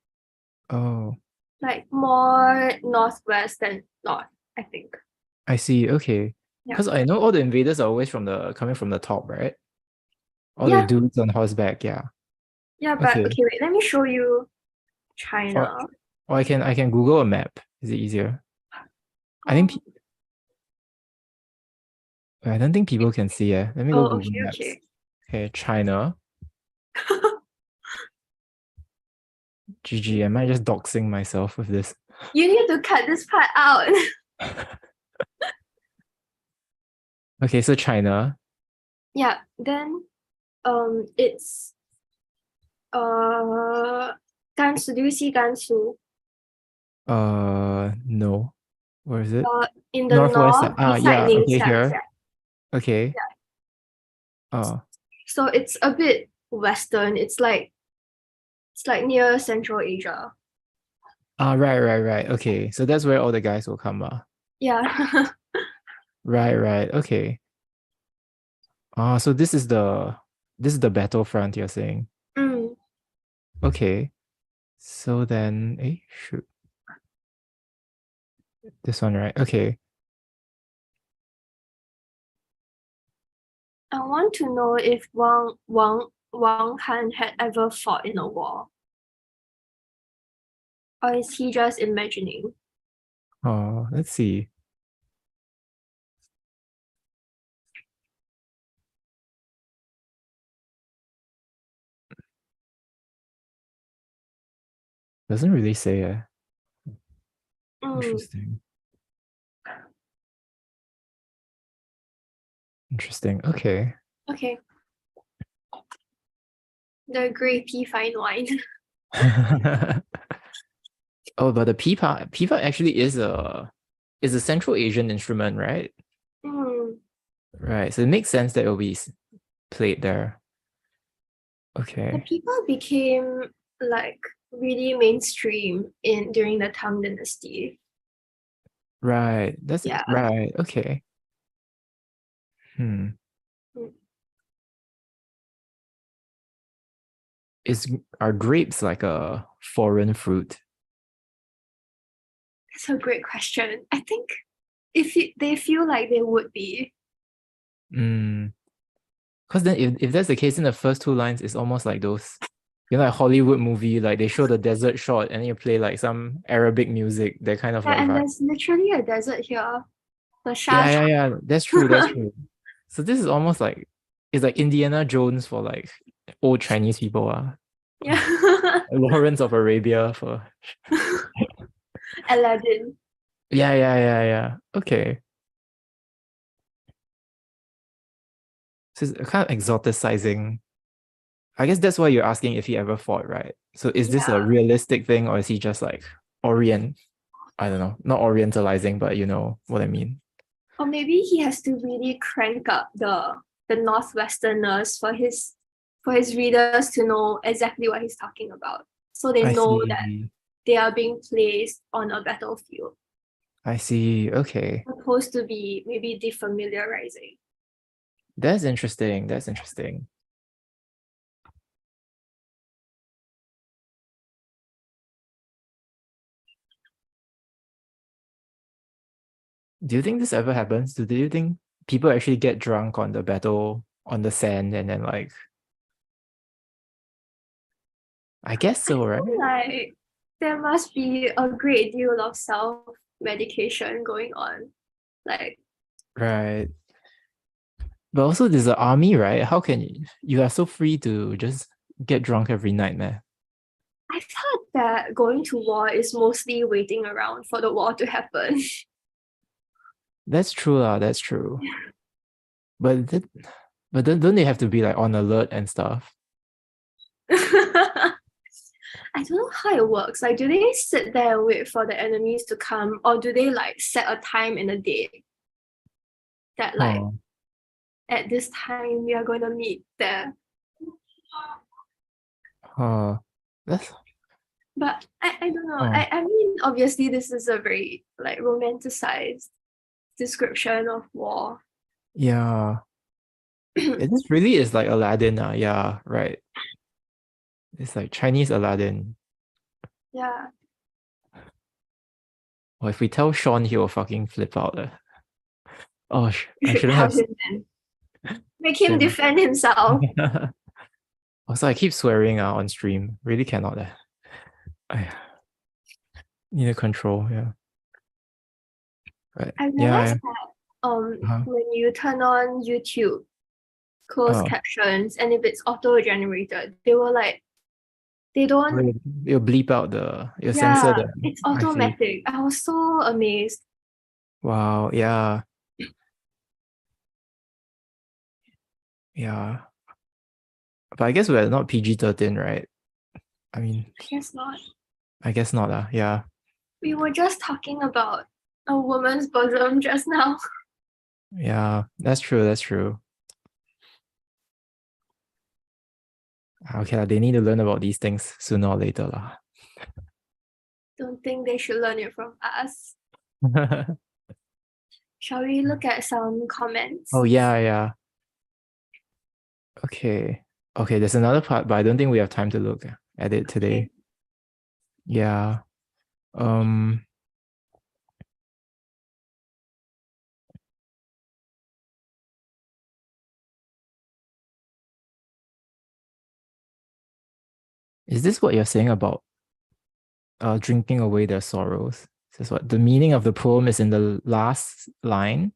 Oh, Like more northwest than north, I think. I see. Okay. Yeah. Because I know all the invaders are always coming from the top, right? All Yeah. the dudes on horseback, yeah. Yeah, but Okay. okay, wait, let me show you China. Or I can Google a map. Is it easier? I think I don't think people can see it. Let me go Google Maps. Okay, China. GG, am I just doxing myself with this? You need to cut this part out. Okay, so China. Yeah, then it's Gansu. Do you see Gansu? No. Where is it? In the northwest. north, Yeah, okay, Ningxia. here. Okay. Yeah. So it's a bit western. It's like near Central Asia. Right. Okay, so that's where all the guys will come. Yeah. Right. Okay. So this is the battlefront you're saying. Okay. So then, shoot. This one, right? Okay. I want to know if Wang Han had ever fought in a war. Or is he just imagining? Let's see. Doesn't really say. Interesting. Okay. The grapey fine wine. Oh, but the pipa actually is a Central Asian instrument, right? Right. So it makes sense that it will be played there. Okay. The pipa became like really mainstream during the Tang dynasty. Right. That's right. Okay. Are grapes like a foreign fruit? That's a great question. I think they feel like they would be. Because then if that's the case, in the first two lines, it's almost like those, like Hollywood movie, like they show the desert shot and then you play like some Arabic music, that kind of like And vibe. there's literally a desert here. The Yeah. That's true. So this is almost like, it's like Indiana Jones for like old Chinese people. Yeah. Lawrence of Arabia for Aladdin. Yeah. Okay. So it's kind of exoticizing. I guess that's why you're asking if he ever fought, right? So is this a realistic thing, or is he just like I don't know, not orientalizing, but you know what I mean? Or maybe he has to really crank up the Northwesterners for his readers to know exactly what he's talking about. So they know that they are being placed on a battlefield. I see. Okay. Supposed to be maybe defamiliarizing. That's interesting. Do you think this ever happens? Do you think people actually get drunk on the battle on the sand and then like? I guess so, right? Like there must be a great deal of self-medication going on. Like, Right. But also there's an army, right? How can you are so free to just get drunk every night, man? I thought that going to war is mostly waiting around for the war to happen. That's true, that's true. But then don't they have to be like on alert and stuff? I don't know how it works. Like, do they sit there and wait for the enemies to come, or do they like set a time in a day that like Oh, at this time we are going to meet there? that's But I don't know. oh I mean, obviously, this is a very like romanticized description of war. yeah. It just really is like Aladdin, yeah, right. It's like Chinese Aladdin. Yeah. Or if we tell Sean, he will fucking flip out. Oh, You I should shouldn't tell have him then. Make him said. defend himself. Also, I keep swearing on stream. Really cannot. I need to control. Yeah. Right. I Yeah. realized that Uh-huh. when you turn on YouTube closed Oh, captions and if it's auto generated, they will like they don't you'll bleep out you'll censor yeah, the. it's I see. automatic. I was so amazed. Wow. Yeah. Yeah. But I guess we're not PG-13, right? I mean, I guess not. I guess not. Yeah. We were just talking about a woman's bosom just now. Yeah. That's true. That's true. Okay, they need to learn about these things sooner or later. Lah. Don't think they should learn it from us. Shall we look at some comments? Oh, yeah. Okay. Okay, there's another part, but I don't think we have time to look at it today. Okay. Yeah. Is this what you're saying about drinking away their sorrows? This is what the meaning of the poem is in the last line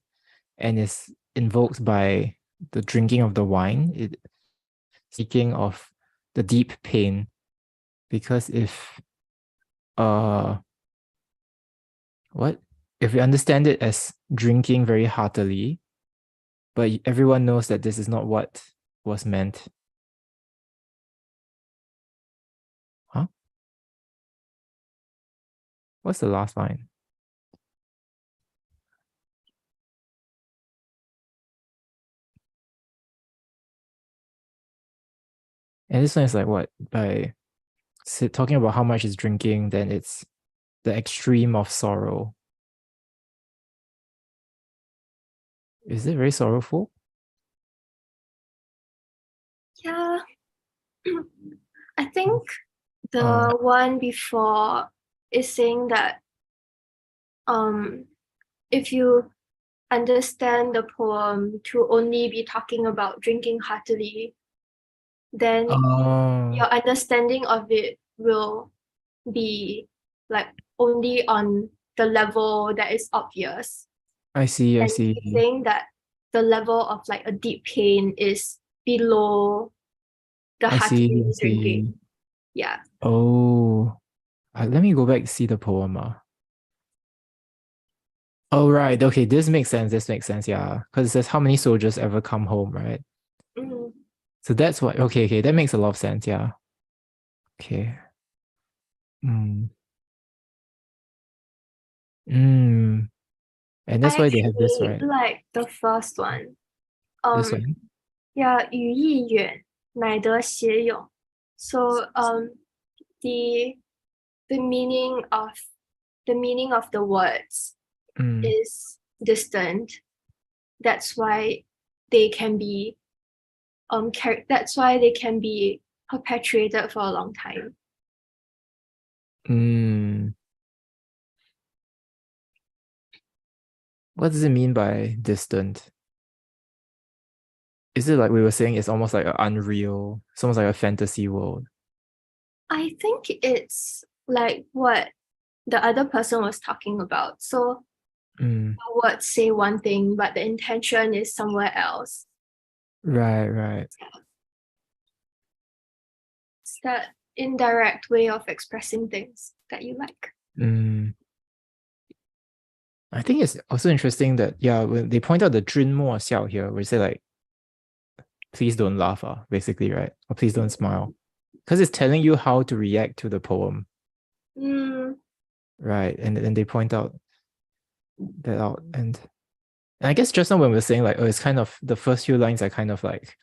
and is invoked by the drinking of the wine, speaking of the deep pain. Because if if we understand it as drinking very heartily, but everyone knows that this is not what was meant. Huh? What's the last line? And this one is like what? By talking about how much is drinking, then it's the extreme of sorrow. Is it very sorrowful? Yeah. I think the one before is saying that if you understand the poem to only be talking about drinking heartily, then your understanding of it will be like only on the level that is obvious. I see. And he's saying that the level of like a deep pain is below the heartily drinking. Yeah. Oh, let me go back to see the poem. Oh, right. Okay, this makes sense. Yeah. Because it says how many soldiers ever come home, right? Mhm. So that's what, okay, that makes a lot of sense. Yeah. Okay. And that's why they have this, right? Like the first one. This one. Yeah, 语意远，乃得协勇. So the meaning of the words is distant. That's why they can be that's why they can be perpetuated for a long time. What does it mean by distant? Is it like we were saying, it's almost like an unreal, it's almost like a fantasy world? I think it's like what the other person was talking about. So Mm, words say one thing, but the intention is somewhere else. right. It's that indirect way of expressing things that you like. Mm. I think it's also interesting that, yeah, when they point out the 君莫笑 here, where they say like, please don't laugh, basically, right? Or please don't smile. Because it's telling you how to react to the poem. Right. And then they point out that out. And I guess just now when we were saying like, oh, it's kind of, the first few lines are kind of like,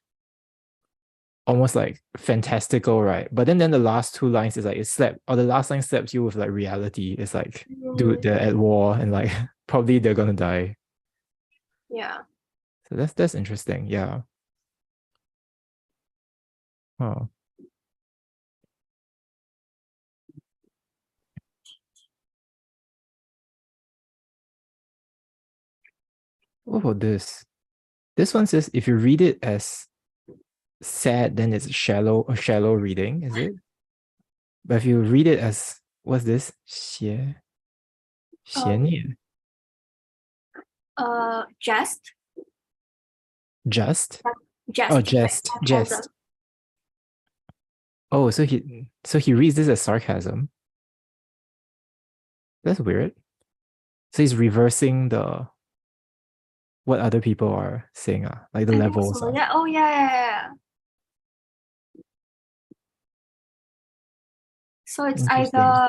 almost like fantastical, right? But then the last two lines is like, or the last line slaps you with like reality. It's like, dude, they're at war and like, probably they're gonna die. Yeah. So that's interesting. Yeah. Oh. What about this? This one says if you read it as sad, then it's a shallow reading, is it? But if you read it as, what's this? 邪念. Jest. Just? Jest. Oh, jest. Oh, so he reads this as sarcasm. That's weird. So he's reversing what other people are saying, like the levels. So. Yeah. Oh yeah. So it's either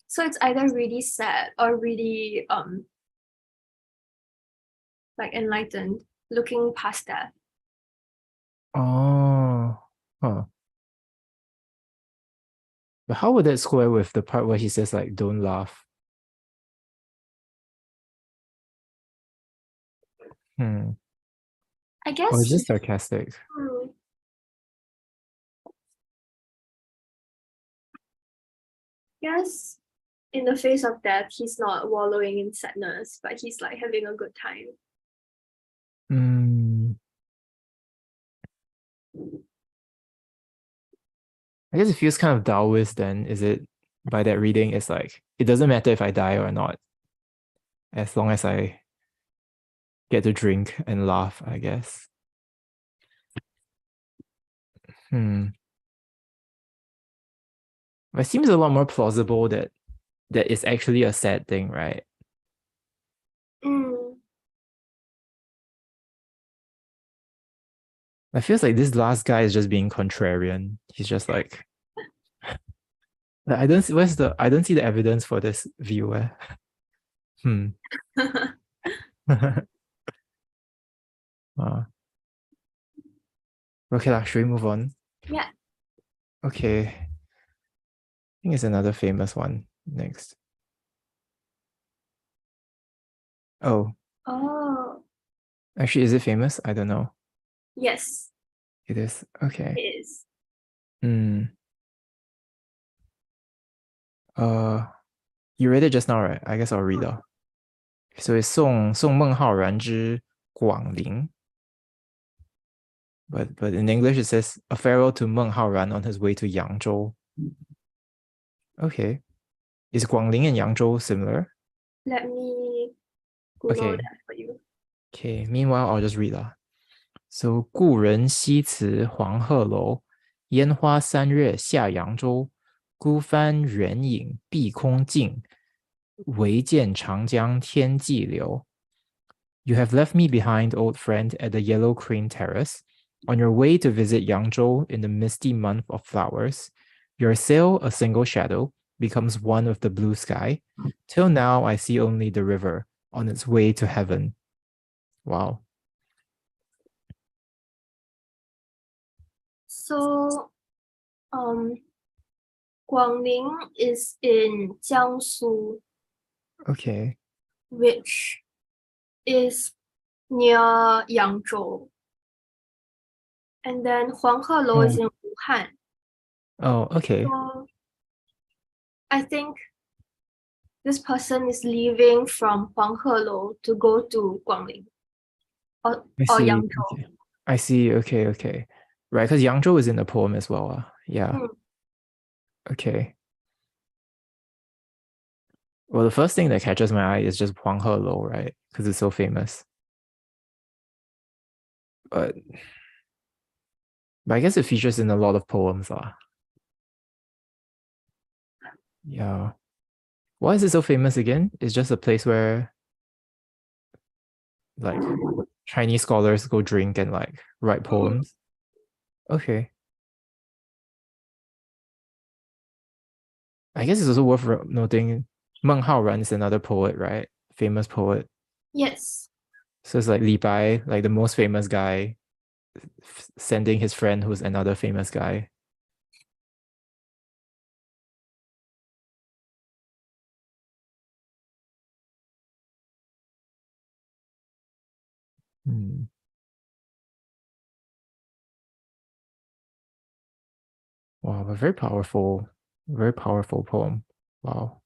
So it's either really sad or really like enlightened, looking past that. Oh. Huh. But how would that square with the part where he says like don't laugh? I guess. Or is this sarcastic? Yes. In the face of death, he's not wallowing in sadness, but he's like having a good time. I guess it feels kind of Taoist then, is it? By that reading, it's like, it doesn't matter if I die or not, as long as I get to drink and laugh, I guess. It seems a lot more plausible that it's actually a sad thing, right? I feels like this last guy is just being contrarian. He's just like, I don't see the evidence for this view. Okay, should we move on? Yeah. Okay. I think it's another famous one next. Oh. Actually, is it famous? I don't know. Yes. It is. Okay. It is. You read it just now, right? I guess I'll read it. So it's 送孟浩然之廣陵. But in English it says a farewell to Meng Haoran on his way to Yangzhou. Okay. Is Guangling and Yangzhou similar? Let me Google that for you. Okay. Meanwhile, I'll just read. So 故人西辞黄鹤楼，烟花三月下扬州。孤帆远影碧空尽，唯见长江天际流。You have left me behind, old friend, at the Yellow Crane Terrace. On your way to visit Yangzhou in the misty month of flowers, your sail, a single shadow, becomes one with the blue sky. Till now, I see only the river on its way to heaven. Wow. So, Guangling is in Jiangsu. Okay. Which is near Yangzhou. And then Huanghelou is in Wuhan. Oh, okay. So I think this person is leaving from Huanghelou to go to Guangling or Yangzhou. Okay. I see. Okay. Right, because Yangzhou is in the poem as well. Yeah. Okay. Well, the first thing that catches my eye is just Huanghelou, right? Because it's so famous. But I guess it features in a lot of poems. Yeah. Why is it so famous again? It's just a place where like Chinese scholars go drink and like write poems. Okay. I guess it's also worth noting Meng Haoran is another poet, right? Famous poet. Yes. So it's like Li Bai, like the most famous guy, sending his friend who's another famous guy. Wow, a very powerful poem. Wow.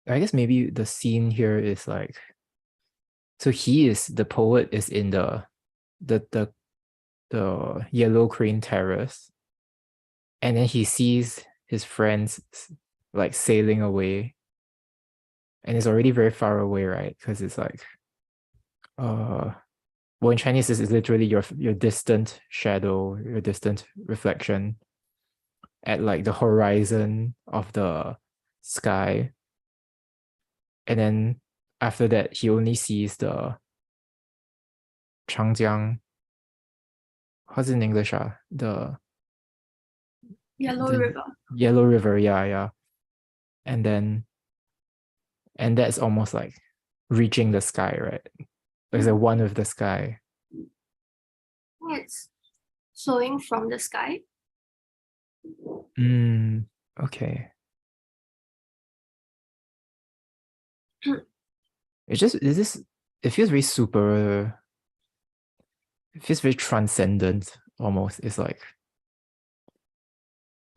I guess maybe the scene here is like, so the poet is in the Yellow Crane Terrace, and then he sees his friends like sailing away, and it's already very far away, right? Because it's like, well, in Chinese it's literally your distant shadow, your distant reflection at like the horizon of the sky. And then after that, he only sees the Changjiang. How's it in English? The River. Yellow River, yeah. And that's almost like reaching the sky, right? There's a one with the sky. It's flowing from the sky. Okay. It feels very super. It feels very transcendent almost. It's like,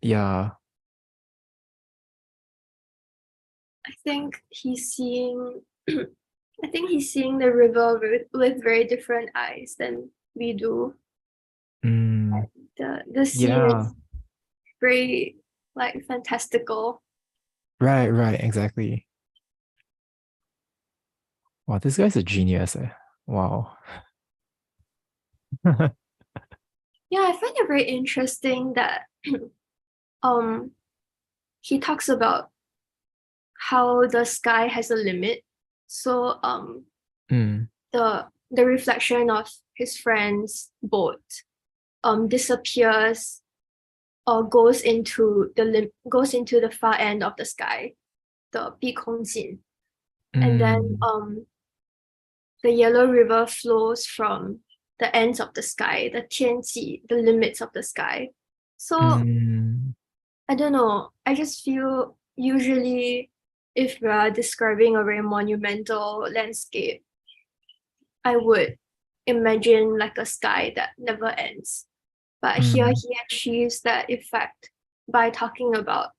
yeah. I think he's seeing the river with very different eyes than we do. The scene is very like fantastical. Right, exactly. Wow, this guy's a genius. Wow. Yeah, I find it very interesting that he talks about how the sky has a limit. So the reflection of his friend's boat disappears or goes into the far end of the sky, the 碧空尽. And then the Yellow River flows from the ends of the sky, the 天际, the limits of the sky. So I don't know, I just feel usually if we are describing a very monumental landscape, I would imagine like a sky that never ends. But here he achieves that effect by talking about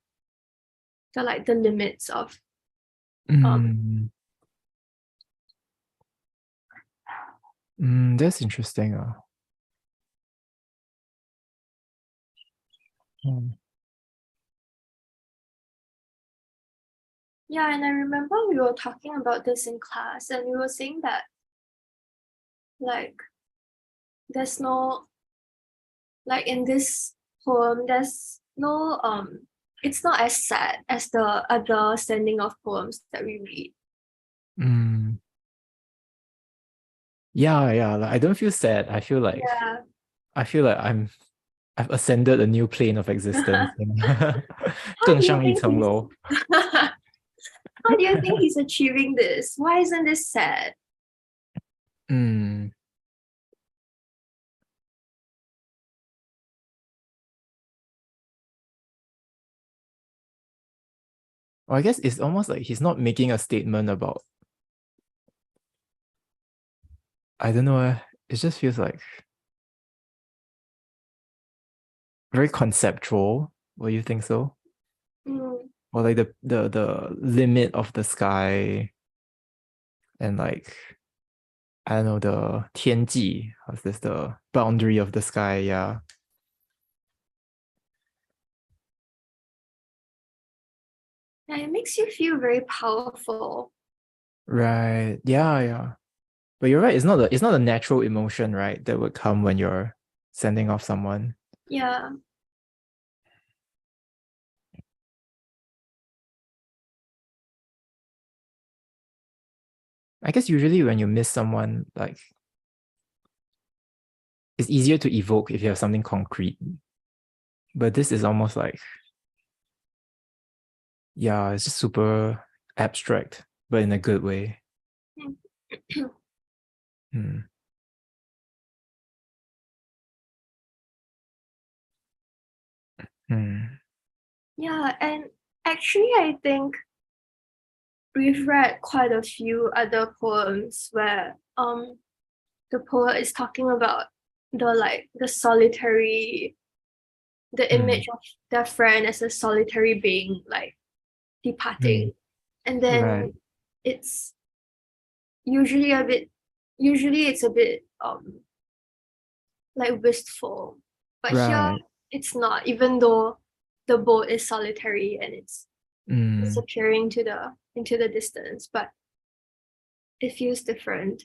the limits of that's interesting. Yeah, and I remember we were talking about this in class, and we were saying that like there's no, like in this poem, there's no it's not as sad as the other standing of poems that we read. Yeah, like, I don't feel sad. I feel like I've ascended a new plane of existence. 更上一层楼. How do you think he's achieving this? Why isn't this sad? Or I guess it's almost like he's not making a statement about, I don't know, it just feels like very conceptual. Will you think so? Or like the limit of the sky and like, I don't know, the 天际, how's this, the boundary of the sky, yeah. Yeah, it makes you feel very powerful. Right. Yeah. But you're right, it's not a natural emotion, right, that would come when you're sending off someone. Yeah. I guess usually when you miss someone, like, it's easier to evoke if you have something concrete. But this is almost like, yeah, it's just super abstract, but in a good way. Hmm. Yeah, and actually I think we've read quite a few other poems where the poet is talking about the solitary, the image of their friend as a solitary being like departing. And then Right. it's usually it's a bit like wistful. But here Right. it's not, even though the boat is solitary and it's disappearing into the distance, but it feels different.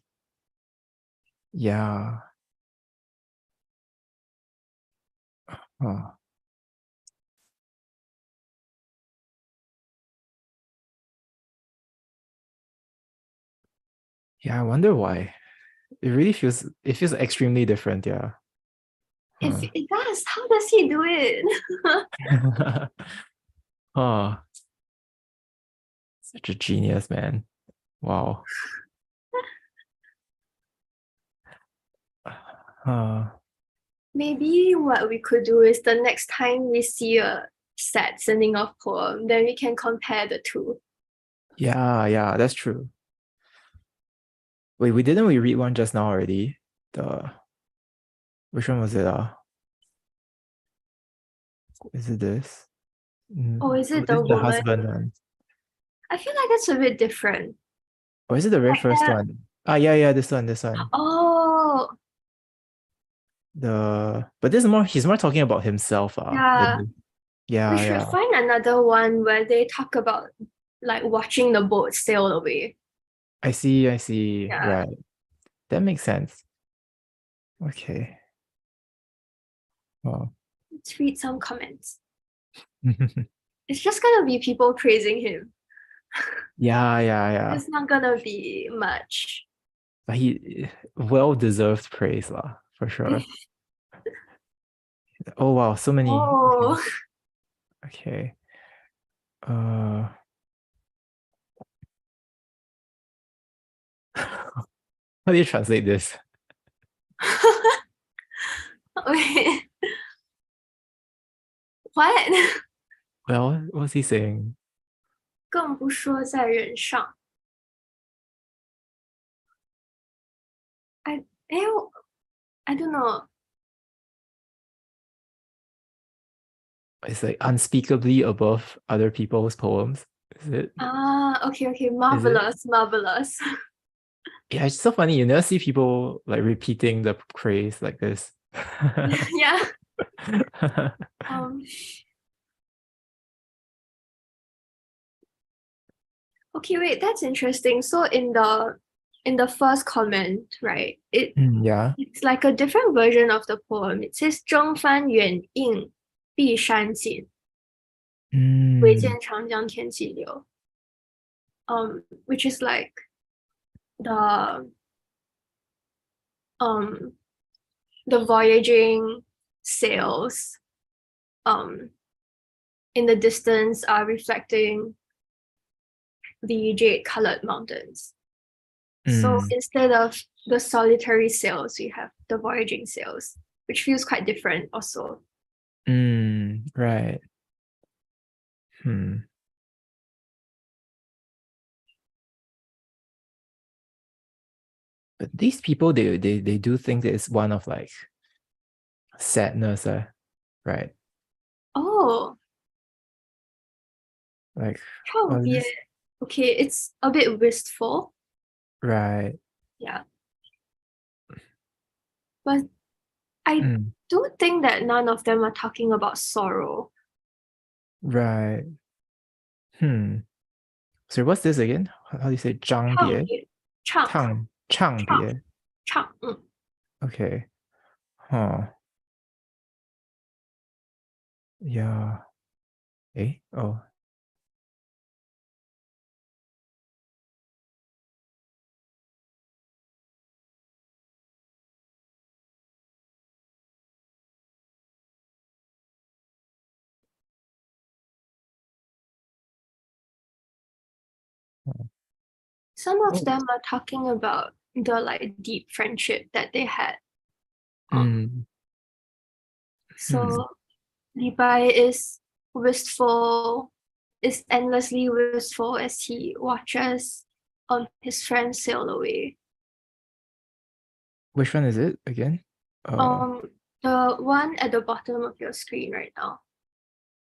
Yeah. Oh. Yeah, I wonder why. It feels extremely different, yeah. If it does, how does he do it? Oh, such a genius, man. Wow. Maybe what we could do is the next time we see a set sending off poem, then we can compare the two. Yeah, that's true. Wait, didn't we read one just now already? Which one was it? Is it this? Oh, is it This the is the woman? husband one. I feel like that's a bit different. Or is it the very Like first that. one? Yeah, this one. Oh, But this is more, he's more talking about himself. yeah. We should Yeah. find another one where they talk about like watching the boat sail away. I see. Yeah. Right. That makes sense. Okay. Wow. Let's read some comments. It's just gonna be people praising him. Yeah. It's not gonna be much. But he well-deserved praise, for sure. Oh wow, so many. Oh, Okay. How do you translate this? wait. What? Well, what's he saying? 更不说在人上。I don't know. It's like unspeakably above other people's poems. Is it? Okay. Marvelous. Yeah, it's so funny. You never see people like repeating the praise like this. Yeah. Okay, wait, that's interesting. So in the first comment, right? Yeah. It's like a different version of the poem. It says 征帆远映碧山尽，唯见长江天际流。Which is like the the voyaging sails in the distance are reflecting the jade-colored mountains. So instead of the solitary sails, we have the voyaging sails, which feels quite different also. Right. But these people, they do think that it's one of like sadness, right? Oh, Like, 特别 okay, it's a bit wistful. right. Yeah. But I do think that none of them are talking about sorrow. Right. So what's this again? How do you say 张别? 唱 唱别. 唱 Okay. Huh. Yeah. Oh. Some of them are talking about the like deep friendship that they had. So Li Bai is wistful, is endlessly wistful as he watches his friends sail away. Which one is it again? The one at the bottom of your screen right now.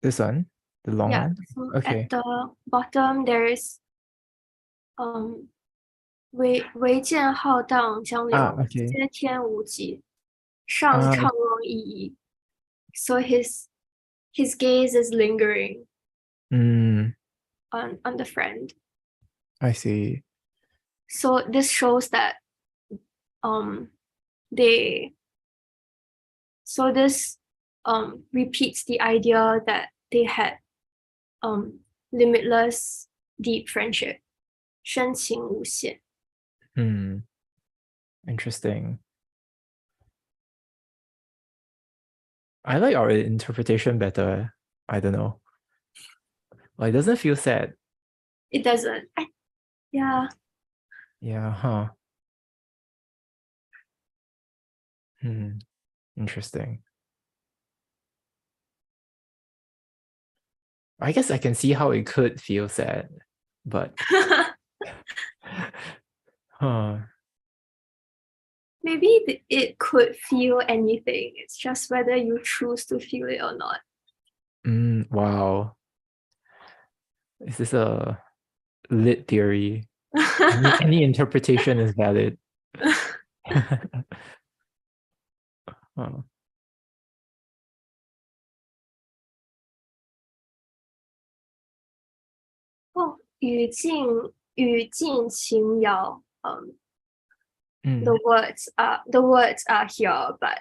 This one? The long one? So Okay. at the bottom there is 唯见浩荡江流， okay. 接天无极，上怅惘依依。So his gaze is lingering on the friend. I see. So this shows that this repeats the idea that they had limitless deep friendship, 深情无限. Interesting. I like our interpretation better. I don't know. Well, it doesn't feel sad. It doesn't. Yeah. Yeah, huh. Interesting. I guess I can see how it could feel sad, but maybe it could feel anything. It's just whether you choose to feel it or not. Wow. Is this a lit theory? any interpretation is valid. Oh. 语境情遥. The words are here, but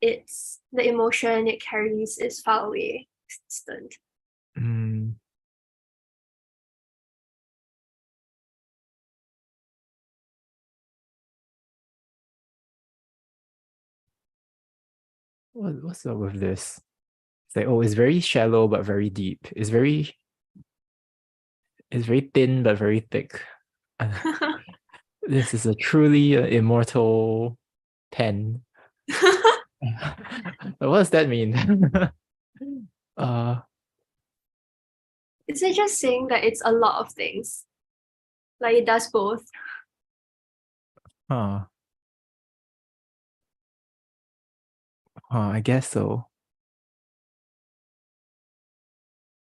it's the emotion it carries is far away, distant. What's up with this? It's like, oh, it's very shallow but very deep. It's very thin but very thick. This is a truly immortal pen. What does that mean? Is it just saying that it's a lot of things? Like it does both? I guess so.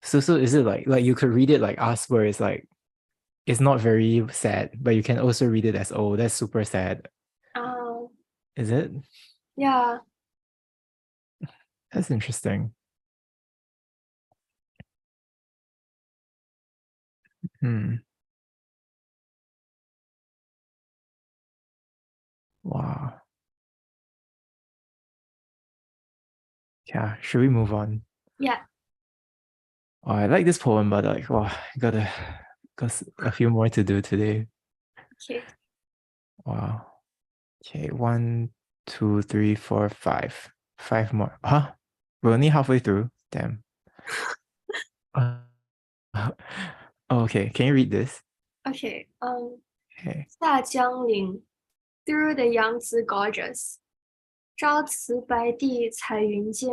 So is it like you could read it like us, where it's like it's not very sad, but you can also read it as, oh, that's super sad. Is it? Yeah. That's interesting. Wow. Yeah, should we move on? Yeah. Oh, I like this poem, but like, wow, got a few more to do today. Okay. Wow. Okay, 1, 2, 3, 4, 5. 5 more. Huh? We're only halfway through. Damn. Okay, can you read this? Okay. Okay. 下江陵 through the Yangzi Gorges. 朝辞白帝彩云间，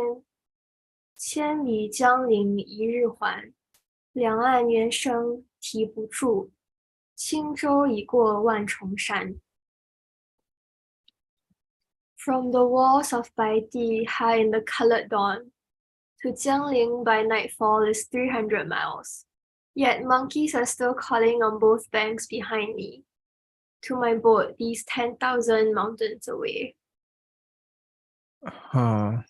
千里江陵一日还。两岸猿声啼不住，轻舟已过万重山。From the walls of Baidi high in the colored dawn, to Jiangling by nightfall is 300 miles. Yet monkeys are still calling on both banks behind me. To my boat, these 10,000 mountains away. Huh.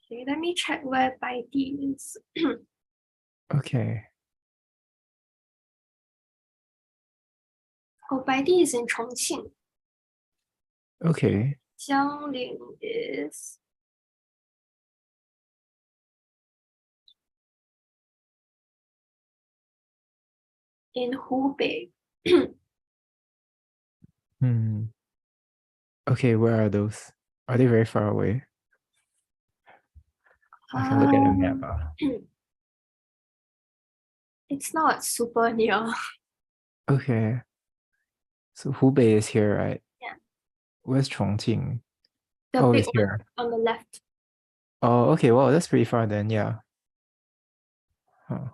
Okay, let me check where Baidi is. Okay. Oh, Baidi is in Chongqing. Okay. Jiangling is in Hubei. Okay, where are those? Are they very far away? I can look at a map. It's not super near. Okay. So Hubei is here, right? Yeah. Where's Chongqing? The Oh, big it's here. one on the left. Oh, okay. Well, that's pretty far then. Yeah. Huh.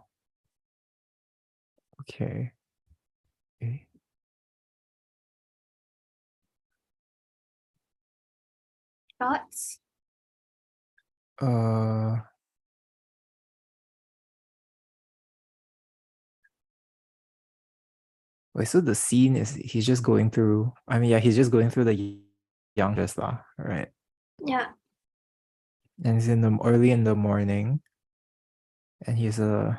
Okay. Okay. Thoughts? Wait, so the scene is he's just going through. I mean, yeah, he's just going through the Yangzhou, right? Yeah. And it's in the early in the morning, and he's I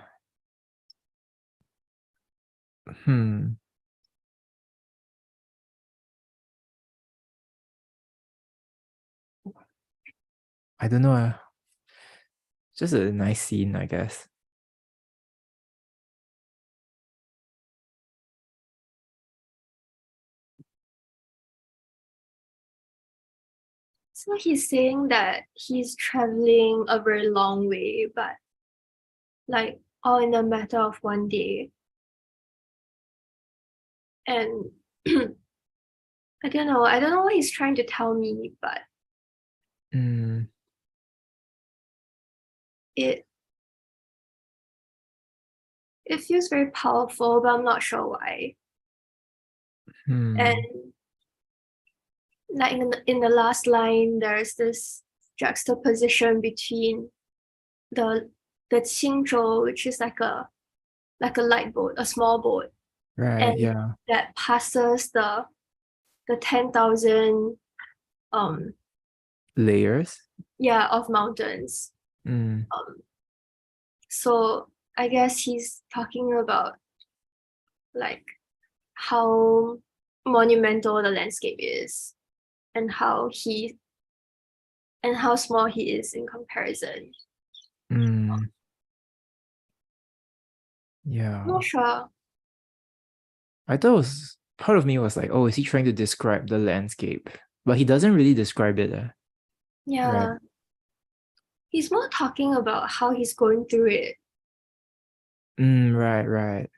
don't know. Just a nice scene, I guess. So he's saying that he's traveling a very long way, but like all in a matter of one day. And I don't know what he's trying to tell me, but it feels very powerful, but I'm not sure why. And like in the last line, there's this juxtaposition between the Qingzhou, which is like a light boat, a small boat, right, and yeah, that passes the 10,000 layers. of mountains. Mm. So I guess he's talking about like how monumental the landscape is, and how small he is in comparison. Yeah. Not sure. I thought part of me was like, oh, is he trying to describe the landscape? But he doesn't really describe it. Yeah. Right. He's more talking about how he's going through it. Right, right.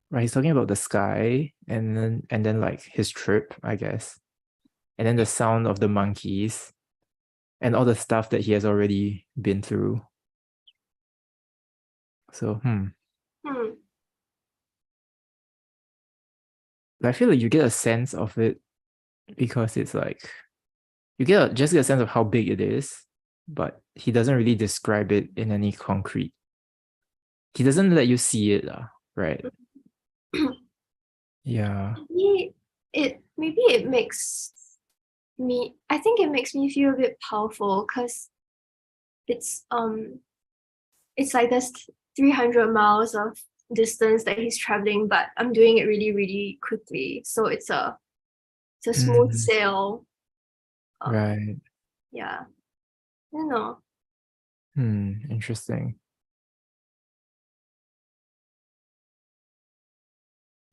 Right, he's talking about the sky and then like his trip, I guess. And then the sound of the monkeys and all the stuff that he has already been through. So, I feel like you get a sense of it because it's like you just get a sense of how big it is, but he doesn't really describe it in any concrete. He doesn't let you see it, right? Yeah. Maybe it makes me, I think it makes me feel a bit powerful because it's like this 300 miles of distance that he's traveling, but I'm doing it really, really quickly. So it's a smooth sail. Right. Yeah. I don't know. Interesting.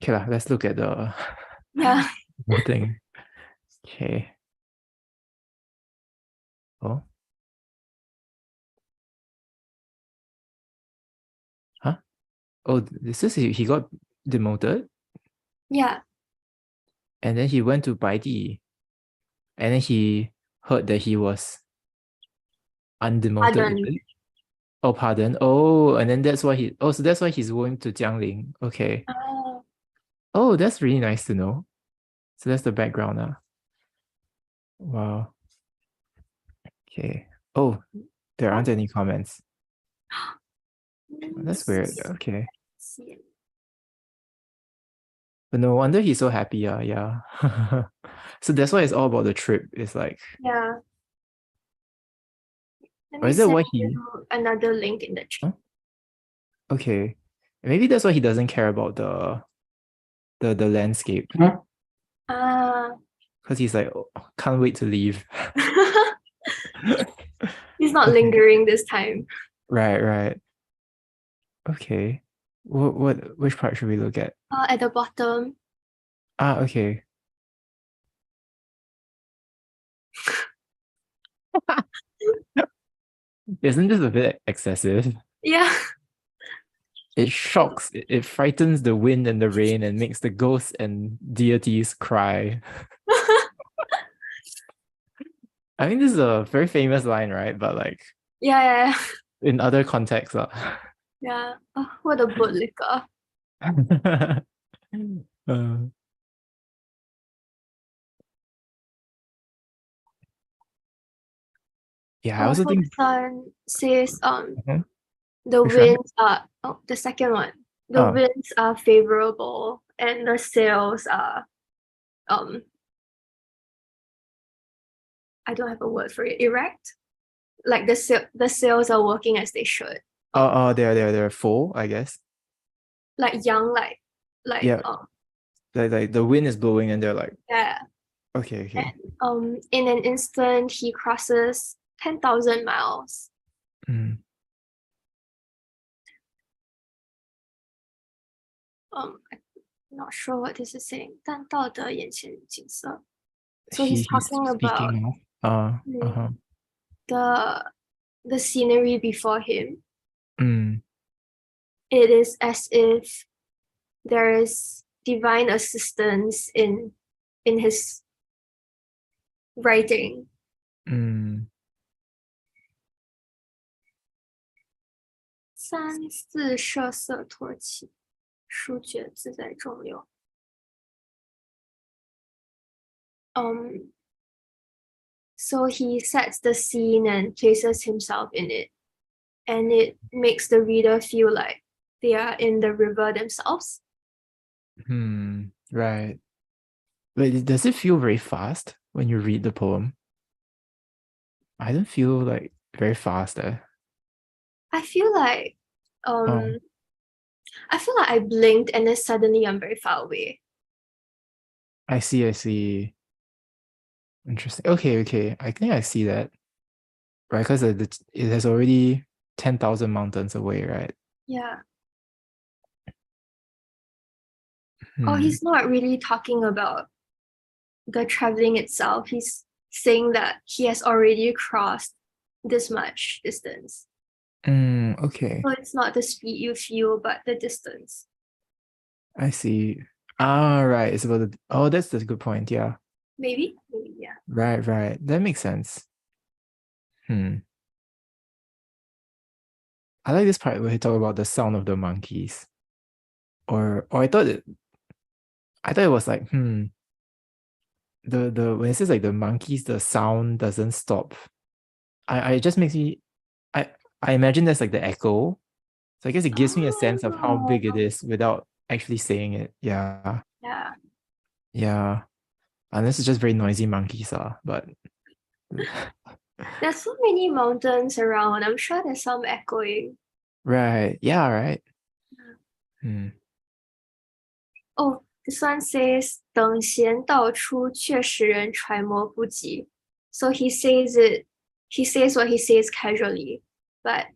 Okay, let's look at the thing. Okay. Oh. Huh? Oh, this is he got demoted? Yeah. and then he went to Baidi, and then he heard that he was undemoted. Pardon. Oh, pardon. Oh, and then that's why so that's why he's going to Jiangling. Okay. Oh, that's really nice to know. So that's the background now. Wow. Okay. Oh, there aren't any comments. That's weird. Okay. But no wonder he's so happy. Yeah. So that's why it's all about the trip. It's like, Yeah. Let or me is that send why you another link in the chat. Okay. Maybe that's why he doesn't care about the landscape. Because he's like, oh, can't wait to leave. He's not lingering this time. Right. Okay. Which part should we look at? At the bottom. Okay. Isn't this a bit excessive? Yeah. It shocks, it frightens the wind and the rain and makes the ghosts and deities cry. I mean, this is a very famous line, right? But like, Yeah. in other contexts. Yeah. Oh, what a bootlicker. Yeah, I also think Sun says the Which one? winds are the second one. The winds are favorable and the sails are I don't have a word for it. Erect. Like the sails are working as they should. They're full, I guess. Like young, like Yeah. Like the wind is blowing and they're like, yeah. Okay. And, in an instant he crosses 10,000 miles. Mm. I'm not sure what this is saying. 但到得眼前景色. So he's talking about the scenery before him. It is as if there is divine assistance in his writing. 三四摄色托起，书觉自在众流。So he sets the scene and places himself in it, and it makes the reader feel like they are in the river themselves. Right. But does it feel very fast when you read the poem? I don't feel like very fast. I feel like I blinked and then suddenly I'm very far away. I see. Interesting. Okay. I think I see that. Right, because it has already 10,000 mountains away, right? Yeah. Oh, he's not really talking about the traveling itself. He's saying that he has already crossed this much distance. Okay. So it's not the speed you feel, but the distance. I see. Right. It's about that's a good point. Yeah. Maybe, yeah. Right. That makes sense. I like this part where he talk about the sound of the monkeys. Or I thought it was like, the when it says like the monkeys, the sound doesn't stop. It just makes me I imagine that's like the echo. So I guess it gives me a sense of how big it is without actually saying it. Yeah. Unless it's just very noisy monkeys, but there's so many mountains around. I'm sure there's some echoing. Right. Yeah, right. Oh, this one says 等闲道出却使人揣摩不及. So he says what he says casually, but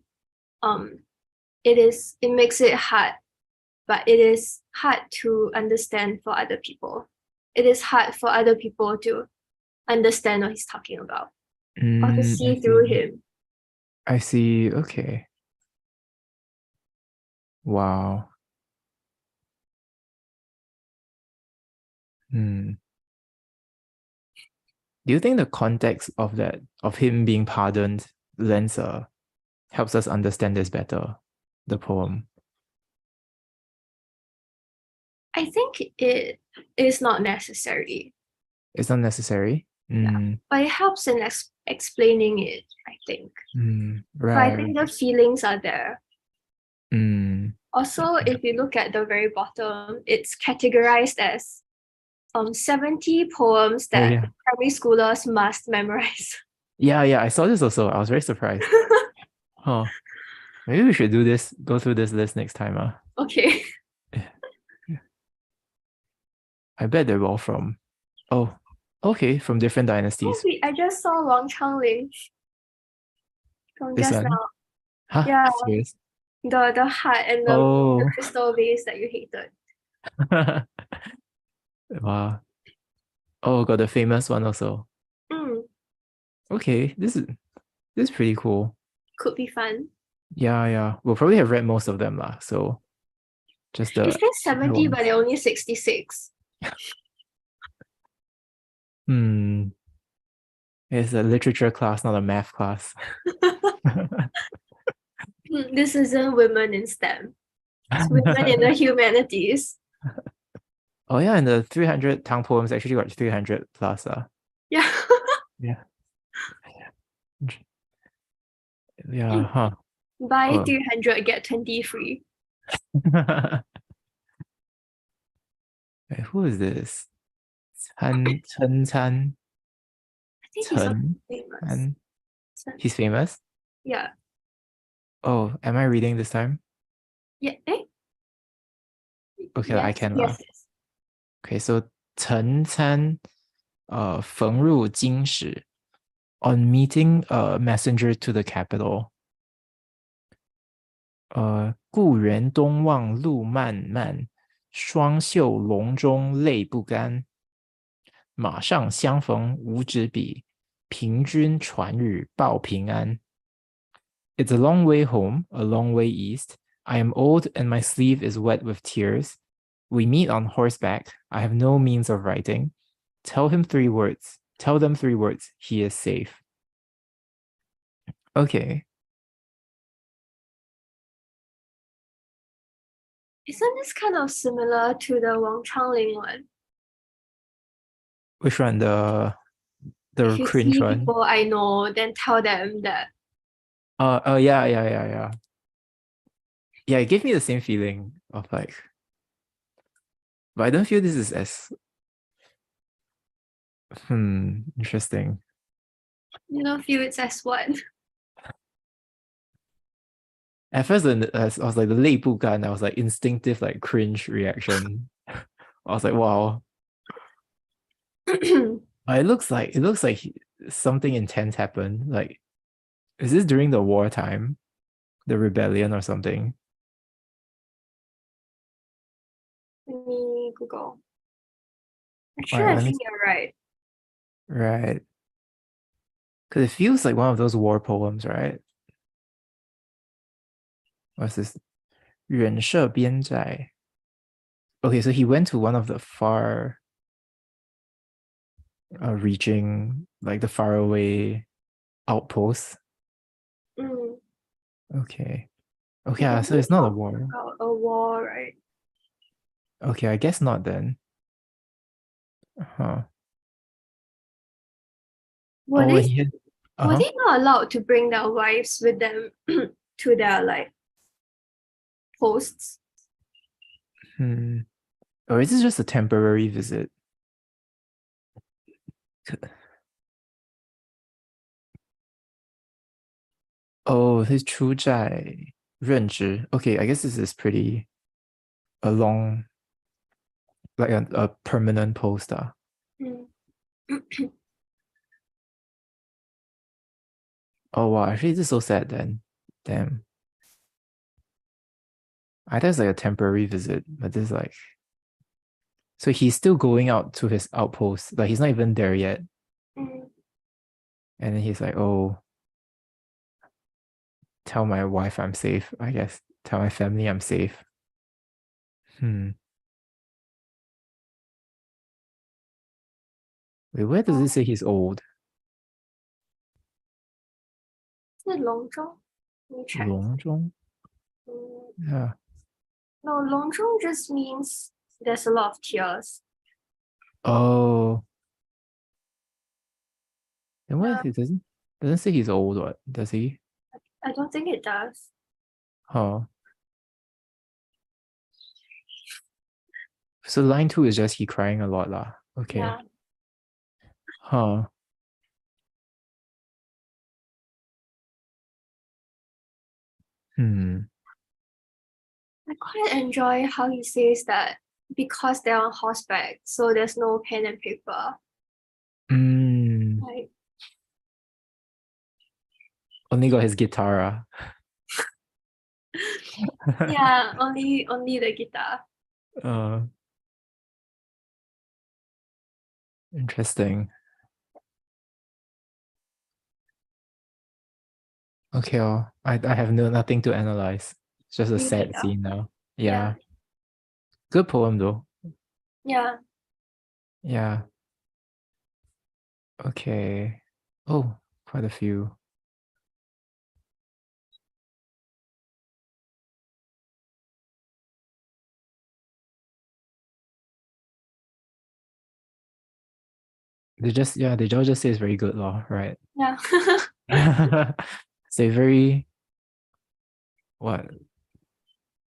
it makes it hard, but it is hard to understand for other people. It is hard for other people to understand what he's talking about or to see through him. I see. Okay. Wow. Do you think the context of him being pardoned helps us understand this better, the poem? I think it is not necessary. It's not necessary? Yeah. But it helps in explaining it, I think. Right. But I think the feelings are there. Also, if you look at the very bottom, it's categorized as 70 poems that primary schoolers must memorize. Yeah, I saw this also. I was very surprised. Maybe we should go through this list next time. Okay. I bet they're all from from different dynasties. I just saw Wang Changling from This just one? now. Huh? Yeah. Serious? The heart and the crystal vase that you hated. Wow. Oh, got the famous one also. Okay, this is pretty cool. Could be fun. Yeah. We'll probably have read most of them lah. So just the. It says 70, but they're only 66. It's a literature class, not a math class. This isn't women in STEM. It's women in the humanities. Oh yeah, and the 300 Tang poems actually got 300 plus. Yeah. Yeah, Buy 300, get 20 free. Wait, who is this? Cen Can. I think he's famous. He's famous? Yeah. Oh, am I reading this time? Yeah. Okay, yes, I can. Yes. Okay, so Cen Can, 逢入京使, on meeting a messenger to the capital. 故园东望路漫漫，双袖龙钟泪不干。马上相逢无纸笔，凭君传语报平安。It's a long way home, a long way east. I am old and my sleeve is wet with tears. We meet on horseback. I have no means of writing. Tell them 3 words. He is safe. Okay. Isn't this kind of similar to the Wang Changling one? Which one? The if you cringe see one? people I know, then tell them that. Yeah. Yeah, it gave me the same feeling of like, but I don't feel this is as interesting. You don't feel it's as what? At first, I was like the 泪不干, I was like instinctive like cringe reaction. I was like, wow. It looks like something intense happened. Like, is this during the wartime, the rebellion or something? Let me Google. Actually, I think you're right. Right. Because it feels like one of those war poems, right? What's this? 远涉边寨. Okay, so he went to one of the far reaching, like the faraway outposts. Okay, so it's not a war. A war, right? Okay, I guess not then. Were they not allowed to bring their wives with them to their like posts? Or is this just a temporary visit? His 出寨任职. Okay, I guess this is pretty a long, like a permanent post. Oh wow, actually this is so sad then. Damn. I thought it's like a temporary visit, but this is like, so he's still going out to his outpost, like he's not even there yet. And then he's like, oh, tell my wife I'm safe, I guess. Tell my family I'm safe. Wait, where does it say he's old? Is it Longzhou? Let me check. Liangzhou? Yeah. No, Longzhou just means there's a lot of tears. Oh. And what? It doesn't say he's old, what? Does he? I don't think it does. Huh. So line 2 is just he crying a lot lah. Okay. Yeah. Huh. I quite enjoy how he says that because they're on horseback, so there's no pen and paper. Like, Only got his guitar. yeah, only the guitar. Interesting. Okay, I have nothing to analyze. It's just a sad scene now. Yeah. Good poem though. Yeah. Yeah. Okay. Oh, quite a few. They all just say it's very good law, right? Yeah. So very what?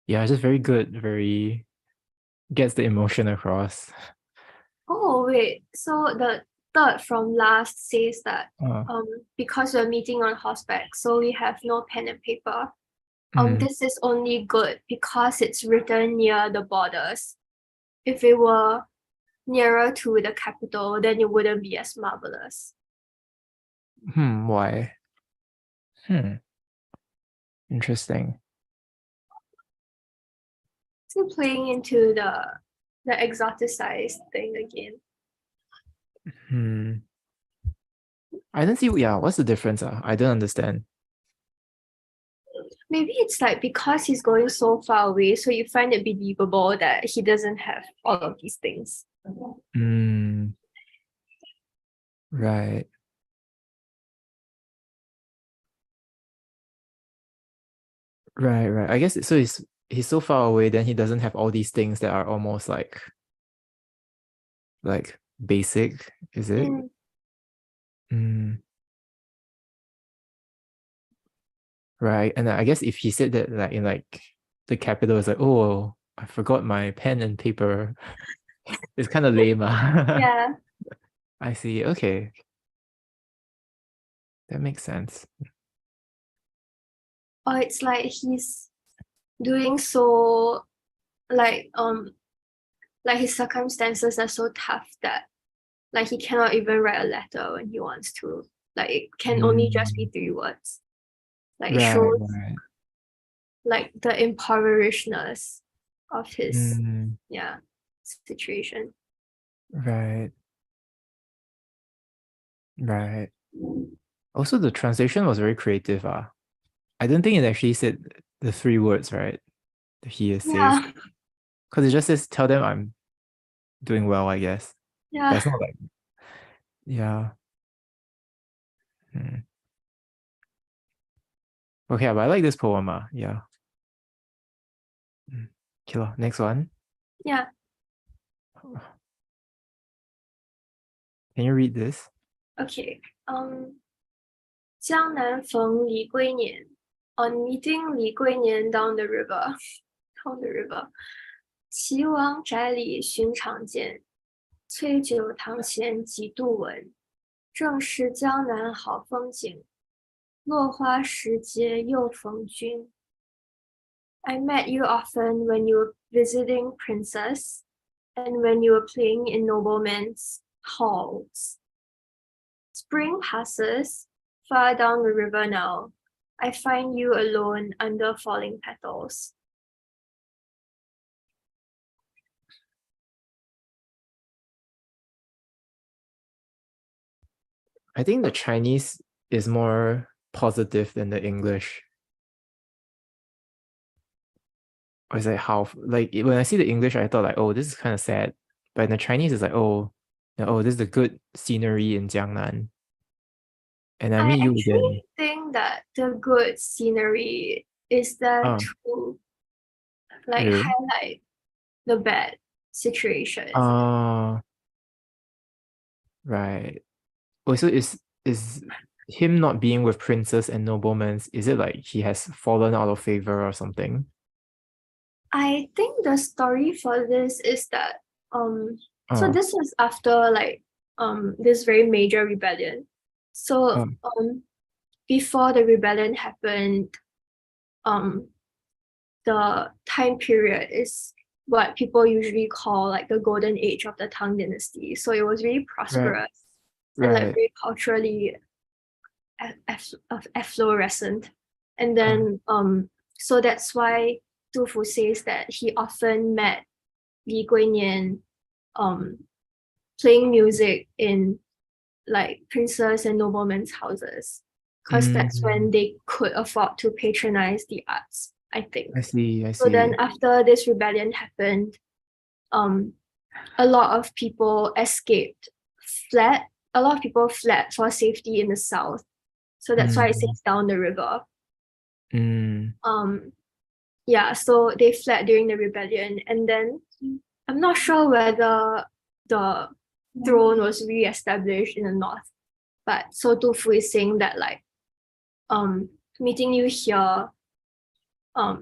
Yeah, just very good, very gets the emotion across. Oh wait, so the third from last says that because we're meeting on horseback, so we have no pen and paper. This is only good because it's written near the borders. If it were nearer to the capital, then it wouldn't be as marvelous. Why? Interesting. Still playing into the exoticized thing again. I don't see. Yeah, what's the difference? I don't understand. Maybe it's like because he's going so far away, so you find it believable that he doesn't have all of these things. Right. Right. I guess so. He's so far away, then he doesn't have all these things that are almost like basic. Is it? Right. And I guess if he said that like in like the capital is like, oh, I forgot my pen and paper. It's kind of lame. Yeah. I see. Okay. That makes sense. Or it's like he's doing so like his circumstances are so tough that like he cannot even write a letter when he wants to. Like it can only just be 3 words. Like it shows like the impoverishedness of his situation. Right. Also, the translation was very creative. I don't think it actually said the 3 words, right? He says, because it just says, tell them I'm doing well, I guess. Yeah. That's not like, yeah. Okay, but I like this poem. Yeah. Okay, next one. Yeah. Can you read this? Okay. 江南逢李龟年. On meeting Li Guinian down the river, 岐王宅里寻常见，崔酒堂前几度闻。正是江南好风景，落花时节又逢君。I met you often when you were visiting princes, and when you were playing in noblemen's halls. Spring passes, far down the river now. I find you alone under falling petals. I think the Chinese is more positive than the English. Or is it how, like when I see the English, I thought like, oh, this is kind of sad. But in the Chinese, it's like, oh, oh, this is the good scenery in Jiangnan. And I I meet you actually again. think that the good scenery is there Oh, to like really? highlight the bad situation. Oh, right. Oh, so is him not being with princes and noblemen, is it like he has fallen out of favor or something? I think the story for this is that so Oh, this was after like this very major rebellion. So oh, before the rebellion happened, um the time period is what people usually call like the golden age of the Tang dynasty. So it was really right, prosperous and like right. very culturally efflorescent. And Oh, then so that's why Du Fu says that he often met Guinian playing music in like princes and noblemen's houses, because that's when they could afford to patronize the arts, I think. I see, I So then see. after this rebellion happened, a lot of people fled. A lot of people fled for safety in the south. So that's why it says down the river. Yeah, so they fled during the rebellion, and then I'm not sure whether the throne was re-established in the north. But so Du Fu is saying that like meeting you here, now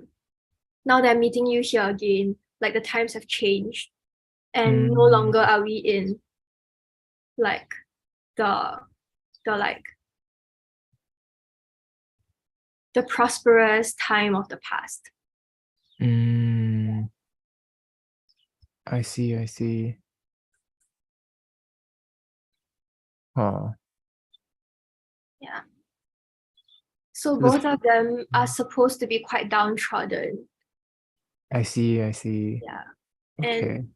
that I'm meeting you here again, like the times have changed, and no longer are we in like the like the prosperous time of the past. I see, I see. Oh, Yeah. So both of them are supposed to be quite downtrodden. I see, I see. Yeah. Okay. And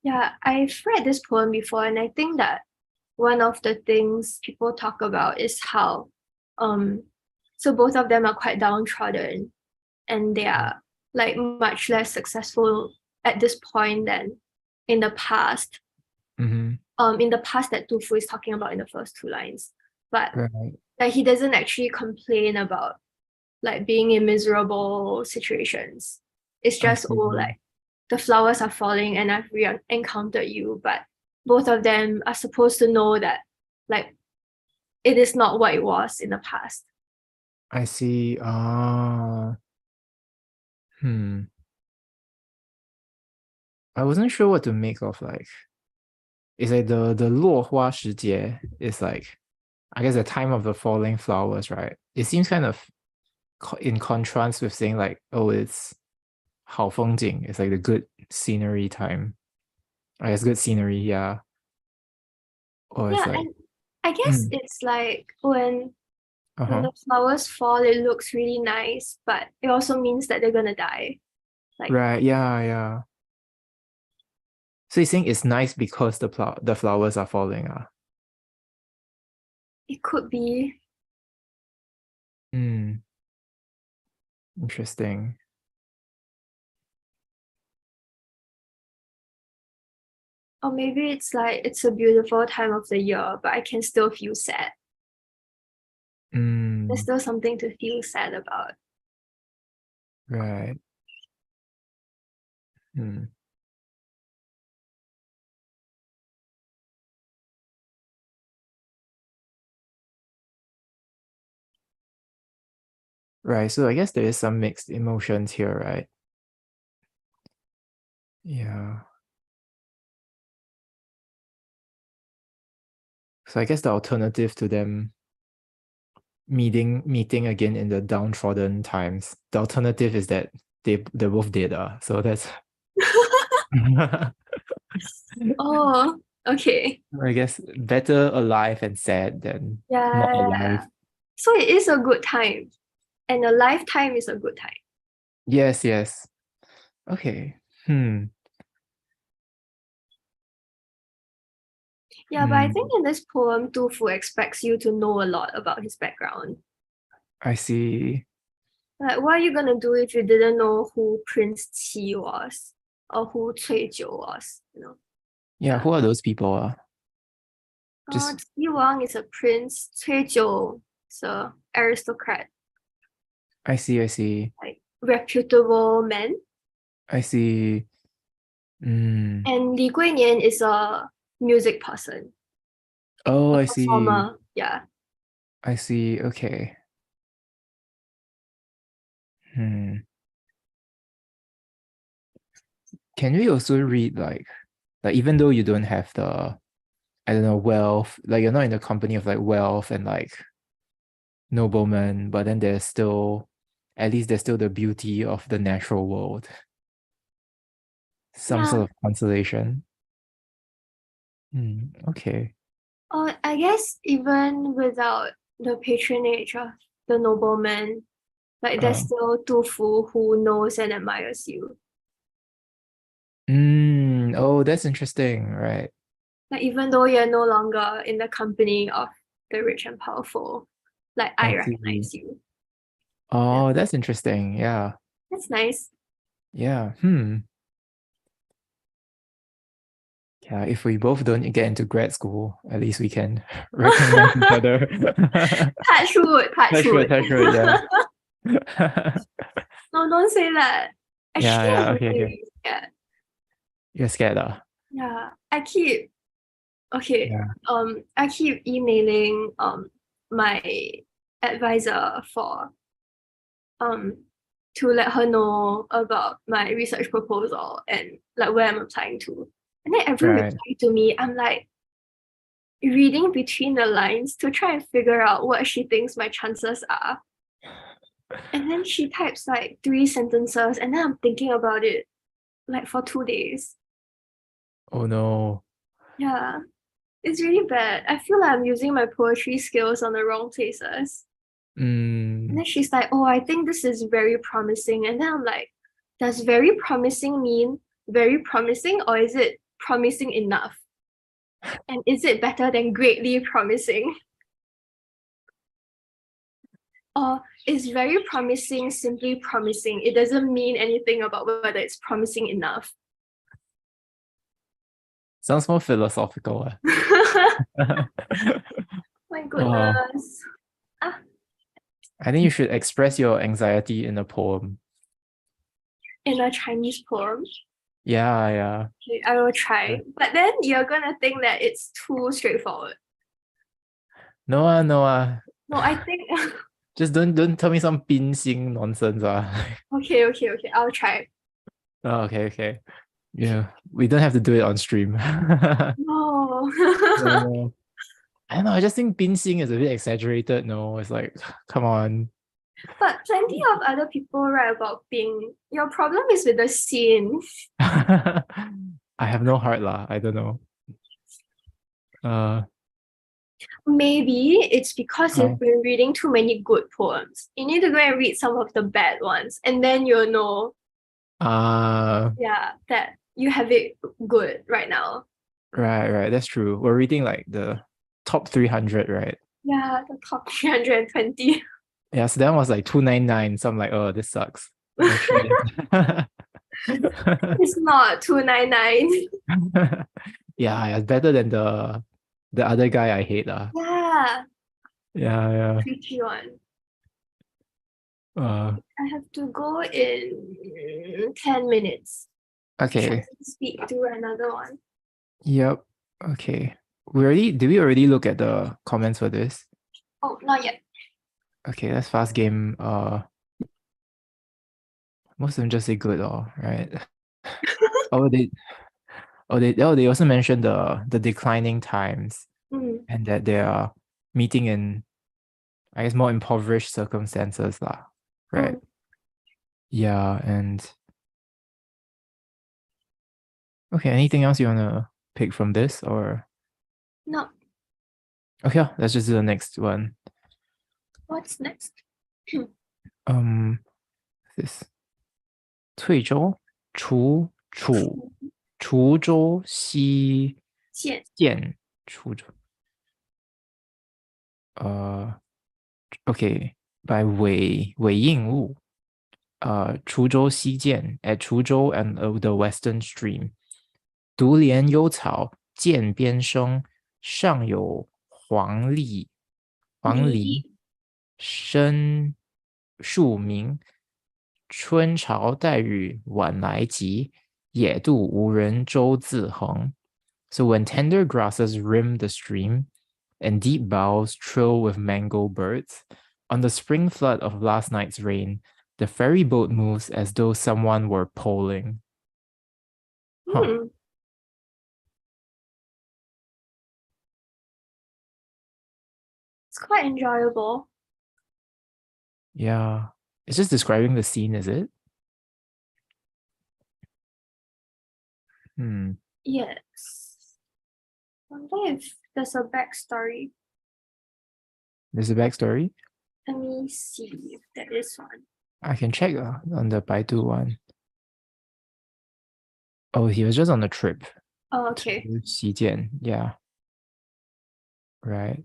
yeah, I've read this poem before, and I think that one of the things people talk about is how so both of them are quite downtrodden, and they are like much less successful at this point than in the past. In the past that Du Fu is talking about in the first two lines. But Right. like he doesn't actually complain about like being in miserable situations. It's I just, see. oh, like the flowers are falling and I've encountered you. But both of them are supposed to know that like it is not what it was in the past. I see. I wasn't sure what to make of like it's like the 落花时节 is like I guess the time of the falling flowers, right? It seems kind of in contrast with saying like, oh, it's 好风景. It's like the good scenery time. I guess good scenery, yeah. Or it's Yeah, like, and I guess it's like when uh-huh. the flowers fall, it looks really nice, but it also means that they're gonna die. Like Right, yeah, yeah. So you're saying it's nice because the flowers are falling, ah. it could be, Interesting. or maybe it's like it's a beautiful time of the year, but I can still feel sad. There's still something to feel sad about. Right. Right. So I guess there is some mixed emotions here, right? Yeah. So I guess the alternative to them meeting again in the downtrodden times, the alternative is that they're both dead. So that's Oh, okay. I guess better alive and sad than not alive. So it is a good time, and a lifetime is a good time. Yes, yes. Okay. Yeah, but I think in this poem, Du Fu expects you to know a lot about his background. I see. Like, what are you gonna do if you didn't know who Prince Qi was? or who Cui Jiu was, Yeah, who are those people? Just Ji Wang is a prince, Cui Jiu is an aristocrat, I see. like reputable man. I see. And Li Guinian is a music person, Oh, a I see. performer. Yeah. I see. Okay. Can we also read like even though you don't have the, I don't know, wealth, like you're not in the company of like wealth and like noblemen, but then there's still, at least there's still the beauty of the natural world. Some sort of consolation. Okay. Oh, I guess even without the patronage of the nobleman, like there's still Dufu who knows and admires you. Oh, that's interesting, right? Like even though you're no longer in the company of the rich and powerful, like I recognize you. Oh, that's interesting. Yeah. That's nice. Yeah. Yeah, if we both don't get into grad school, at least we can recognize each other. Touch wood. Yeah. No, don't say that. Actually, Yeah, I'm okay. really scared. You're scared, Yeah, I keep Yeah. I keep emailing my advisor for to let her know about my research proposal and like where I'm applying to. And then every reply to me, I'm like reading between the lines to try and figure out what she thinks my chances are. And then she types like 3 sentences, and then I'm thinking about it like for 2 days. Oh no. Yeah, it's really bad. I feel like I'm using my poetry skills on the wrong places. And then she's like, oh, I think this is very promising. And then I'm like, does very promising mean very promising, or is it promising enough? And is it better than greatly promising? Or is very promising simply promising? It doesn't mean anything about whether it's promising enough. Sounds more philosophical. My goodness. I think you should express your anxiety in a poem. In a Chinese poem? Yeah. Okay, I will try. But then you're gonna think that it's too straightforward. No, I think just don't tell me some pinxing nonsense. Okay, I'll try. Oh, okay. Yeah, we don't have to do it on stream. No. No. I don't know, I just think pinxing is a bit exaggerated. No, it's like, come on. But plenty of other people write about Ping. Your problem is with the scene. I have no heart lah. I don't know. Maybe it's because you've been reading too many good poems. You need to go and read some of the bad ones, and then you'll know. That you have it good right now. Right. That's true. We're reading like the top 300, right? Yeah, the top 320. Yeah, so that was like 299. So I'm like, oh, this sucks. It's not 299. Yeah, it's better than the other guy I hate. Yeah. Tricky one. I have to go in 10 minutes. Okay. Speak to another one. Yep. Okay. Did we already look at the comments for this? Oh, not yet. Okay, let's fast game. Most of them just say good, right? They also mentioned the declining times and that they are meeting in, I guess, more impoverished circumstances lah, right? Yeah, and okay, anything else you wanna pick from this or? No. Okay, let's just do the next one. What's next? This 滁州滁州西涧滁州okay, by Yingwu. 滁州西涧 at Chuzhou and the western stream. 独怜幽草涧边生，上有黄鹂深树鸣。春潮带雨晚来急，野渡无人舟自横。So when tender grasses rim the stream, and deep boughs trill with mango birds, on the spring flood of last night's rain, the ferry boat moves as though someone were poling. Huh. It's quite enjoyable. Yeah. It's just describing the scene, is it? Yes. I wonder if there's a backstory. There's a backstory? Let me see if there is one. I can check on the Baidu one. Oh, he was just on a trip. Oh, okay. To Xin Jian, yeah. Right.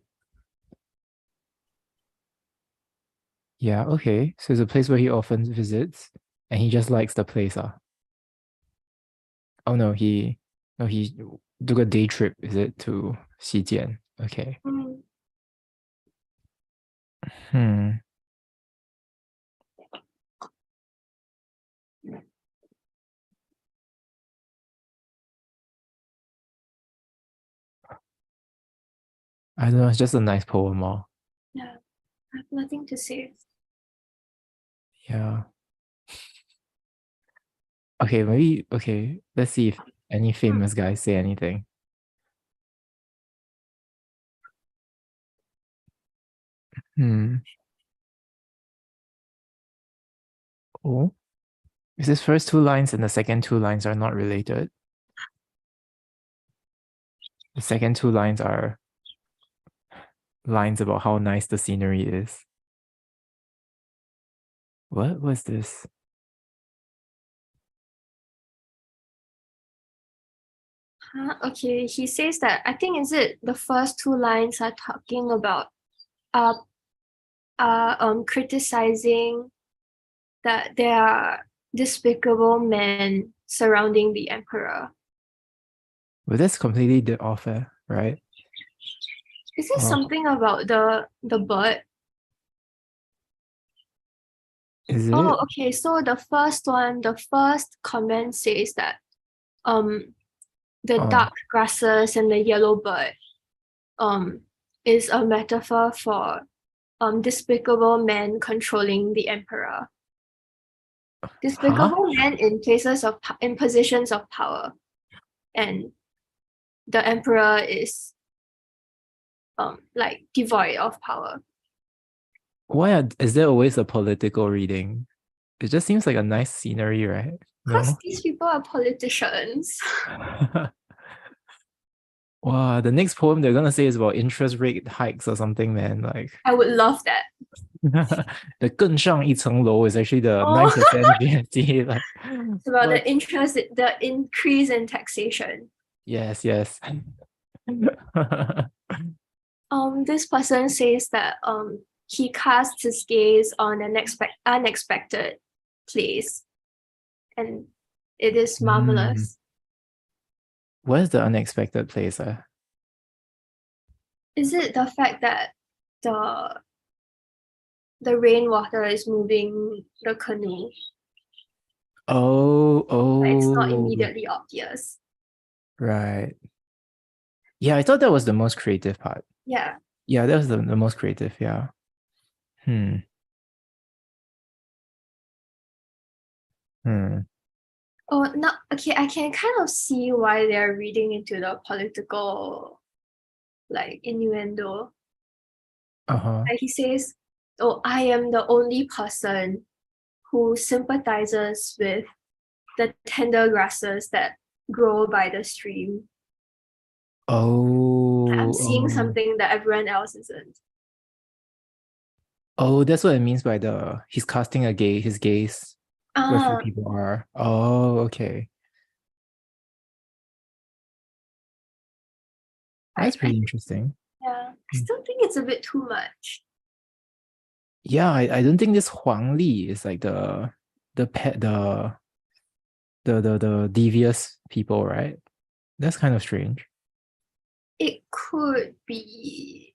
Yeah, okay. So it's a place where he often visits, and he just likes the place. Oh no, he took a day trip, is it, to Xin Jian? Okay. I don't know, it's just a nice poem. Yeah, I have nothing to say. Yeah. Okay, maybe, let's see if any famous guys say anything. Oh, is this first two lines and the second two lines are not related? The second two lines are lines about how nice the scenery is. What was this? Okay, he says that, I think, is it the first two lines are talking about criticizing that there are despicable men surrounding the emperor. Well, that's completely off, right? Is it something about the bird? Is it? Oh, okay. So the first comment says that the dark grasses and the yellow bird is a metaphor for despicable men controlling the emperor. Despicable men in positions of power, and the emperor is like devoid of power. Is there always a political reading? It just seems like a nice scenery, right? Because these people are politicians. Wow, the next poem they're gonna say is about interest rate hikes or something, man. Like I would love that. the 更上一层楼 is actually the 9% GST. Like, it's about the increase in taxation. Yes. This person says that he casts his gaze on an unexpected place, and it is marvelous. What is the unexpected place? Is it the fact that the rainwater is moving the canoe? Oh. It's not immediately obvious. Right. Yeah, I thought that was the most creative part. Yeah. Yeah, that was the most creative, yeah. Oh, no, okay, I can kind of see why they're reading into the political, like, innuendo. Like he says, oh, I am the only person who sympathizes with the tender grasses that grow by the stream. I'm seeing something that everyone else isn't. Oh, that's what it means by he's casting his gaze where few people are. Oh, okay. That's pretty interesting. Yeah, I still think it's a bit too much. Yeah, I don't think this Huang Li is like the the devious people, right? That's kind of strange. It could be.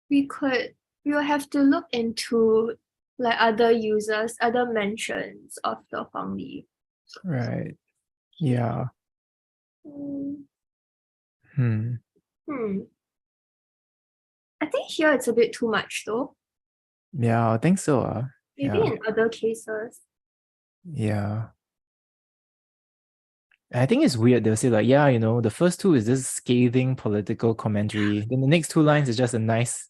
We'll have to look into like other users, other mentions of the Huangli. Right. Yeah. Hmm. I think here it's a bit too much though. Yeah, I think so. Maybe yeah. in other cases. Yeah. I think it's weird. They'll say like, yeah, you know, the first two is this scathing political commentary. Then the next two lines is just a nice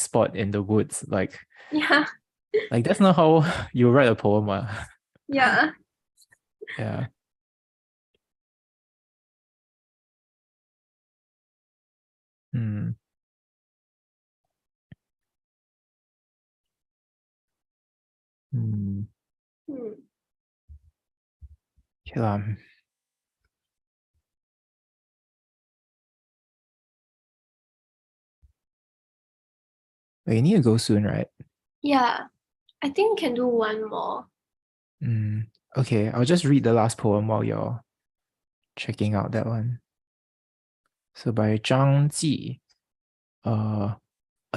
spot in the woods. Like, Yeah. like that's not how you write a poem. Yeah. Yeah. Hmm. Hmm. Okay lah. But you need to go soon, right? Yeah. I think we can do one more. Okay, I'll just read the last poem while you're checking out that one. So by Zhang, a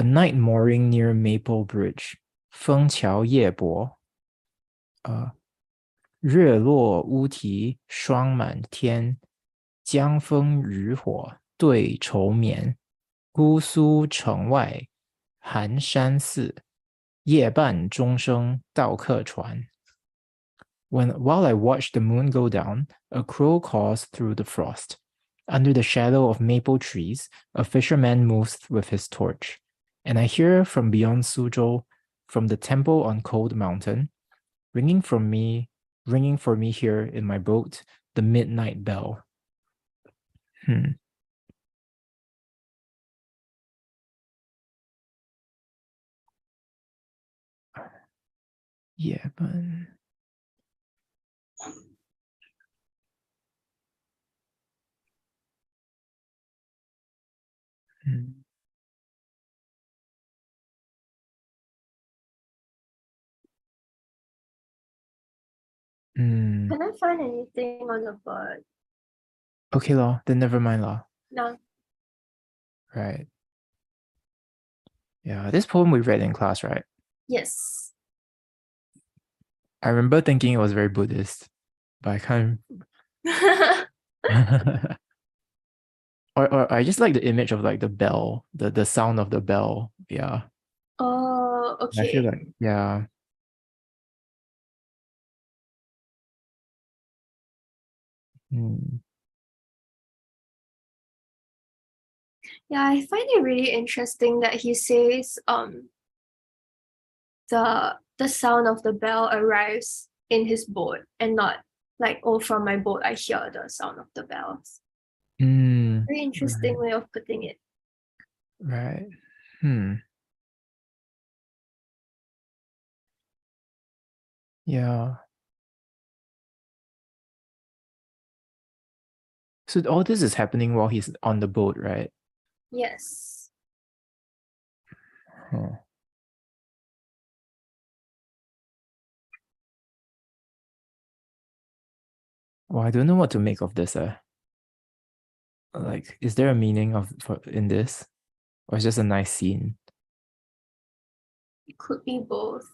night mooring near Maple Bridge, 枫桥夜泊，日落乌啼霜满天，江枫渔火对愁眠。姑苏城外寒山寺，夜半钟声到客船。While I watch the moon go down, a crow caws through the frost. Under the shadow of maple trees, a fisherman moves with his torch. And I hear from beyond Suzhou, from the temple on Cold Mountain, ringing for me here in my boat, the midnight bell. Yeah, but... Can I find anything on the bird? Okay, law. Then never mind, law. No. Right. Yeah, this poem we read in class, right? Yes. I remember thinking it was very Buddhist, but I can't. or I just like the image of like the bell, the sound of the bell. Yeah. Oh, okay. I feel like, yeah. Yeah, I find it really interesting that he says the sound of the bell arrives in his boat and not like, oh, from my boat I hear the sound of the bells. Very interesting way of putting it. Right. Yeah. So all this is happening while he's on the boat, right? Yes. Well, I don't know what to make of this. Like, is there a meaning in this? Or it's just a nice scene? It could be both.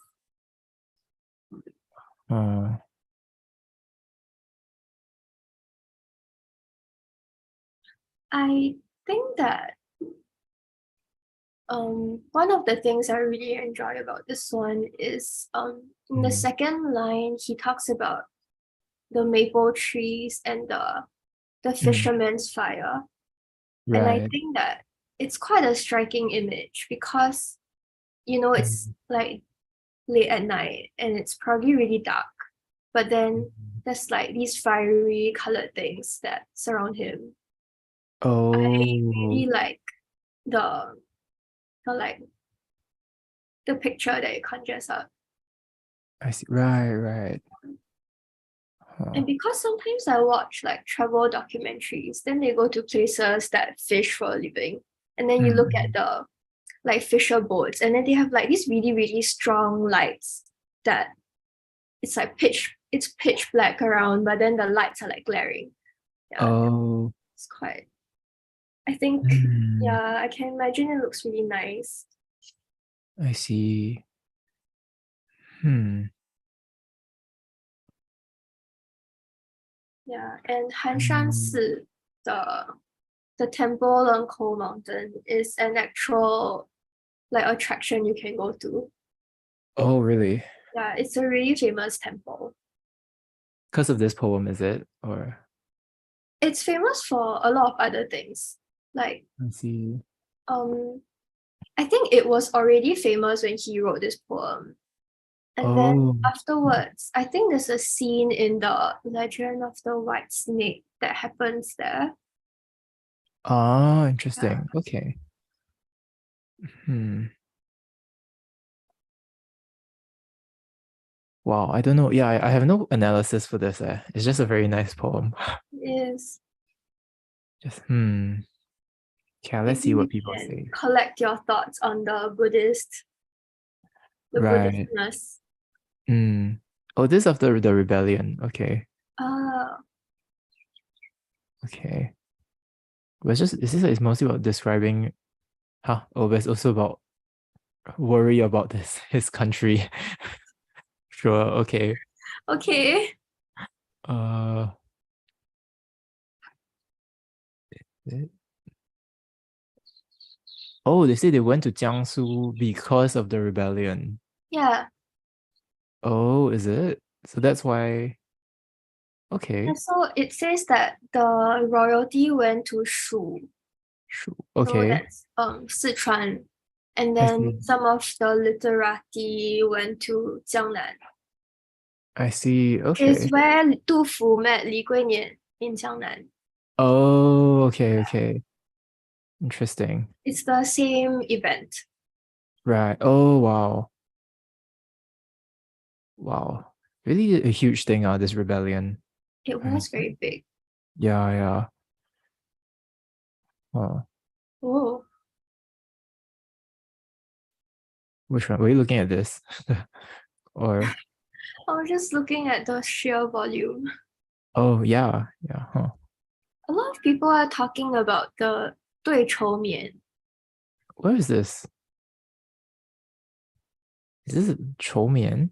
I think that one of the things I really enjoy about this one is in the second line he talks about the maple trees and the fisherman's fire. Right. And I think that it's quite a striking image because, you know, it's like late at night and it's probably really dark. But then there's like these fiery colored things that surround him. Oh. I really like the picture that it conjures up. I see. Right. And because sometimes I watch like travel documentaries, then they go to places that fish for a living. And then you look at the like fisher boats, and then they have like these really, really strong lights that it's like pitch it's pitch black around, but then the lights are like glaring. Yeah, Oh. it's quite. I think yeah, I can imagine it looks really nice. I see. Yeah, and Hanshan Si, the temple on Coal Mountain, is an actual like attraction you can go to. Oh, really? Yeah, it's a really famous temple. Because of this poem, is it? Or It's famous for a lot of other things. Like I see. I think it was already famous when he wrote this poem. And then afterwards, I think there's a scene in the Legend of the White Snake that happens there. Ah, interesting. Yeah. Okay. Wow, I don't know. Yeah, I have no analysis for this. It's just a very nice poem. It is. Just okay, let's see what people say. Collect your thoughts on the Buddhist, Buddhistness. Oh, this is after the rebellion. Okay. Okay. But it's mostly about describing but it's also about worry about his country. Sure, okay. Okay. Oh, they say they went to Jiangsu because of the rebellion. Yeah. Oh, is it? So that's why. Okay. And so it says that the royalty went to Shu. Okay. So that's Sichuan. And then some of the literati went to Jiangnan. I see. Okay. Is where Du Fu met Li Guinian in Jiangnan. Oh, okay. Interesting. It's the same event. Right. Oh, wow. Wow. Really a huge thing, this rebellion. It was very big. Yeah. Oh. Which one? Were you looking at this? Or I was just looking at the sheer volume. Oh, yeah. Huh. A lot of people are talking about the 对愁眠. Where is this? Is this 愁眠?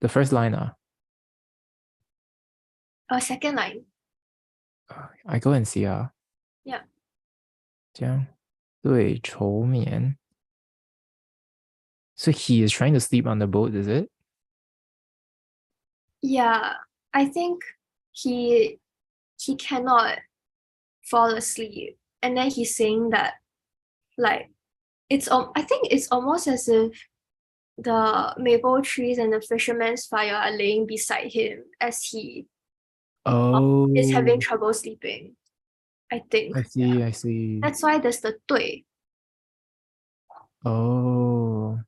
The first line, second line. I go and see, Yeah. 将对愁眠. So he is trying to sleep on the boat, is it? Yeah, I think he cannot fall asleep, and then he's saying that, like, I think it's almost as if the maple trees and the fisherman's fire are laying beside him as he is having trouble sleeping. I think. I see. That's why there's the 对. Oh.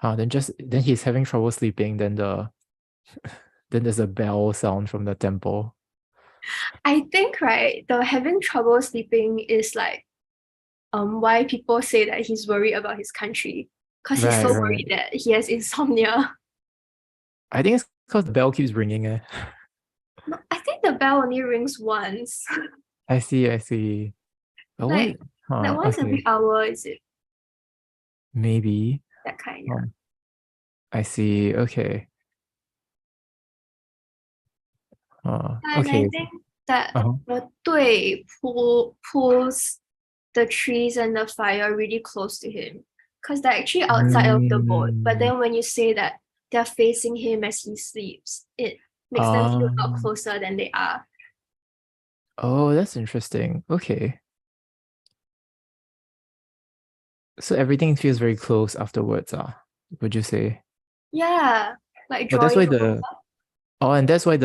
Then he's having trouble sleeping, then there's a bell sound from the temple. I think, right, the having trouble sleeping is like why people say that he's worried about his country, because he's so worried that he has insomnia. I think it's because the bell keeps ringing. No, I think the bell only rings once. I see. Like once every hour, is it? Maybe. That kind, I see. Okay. And I think that the 对 pulls the trees and the fire really close to him, because they're actually outside of the boat. But then when you say that they're facing him as he sleeps, it makes them feel a lot closer than they are. Oh, that's interesting. Okay. So everything feels very close afterwards, would you say? Yeah, like drawing. That's why and that's why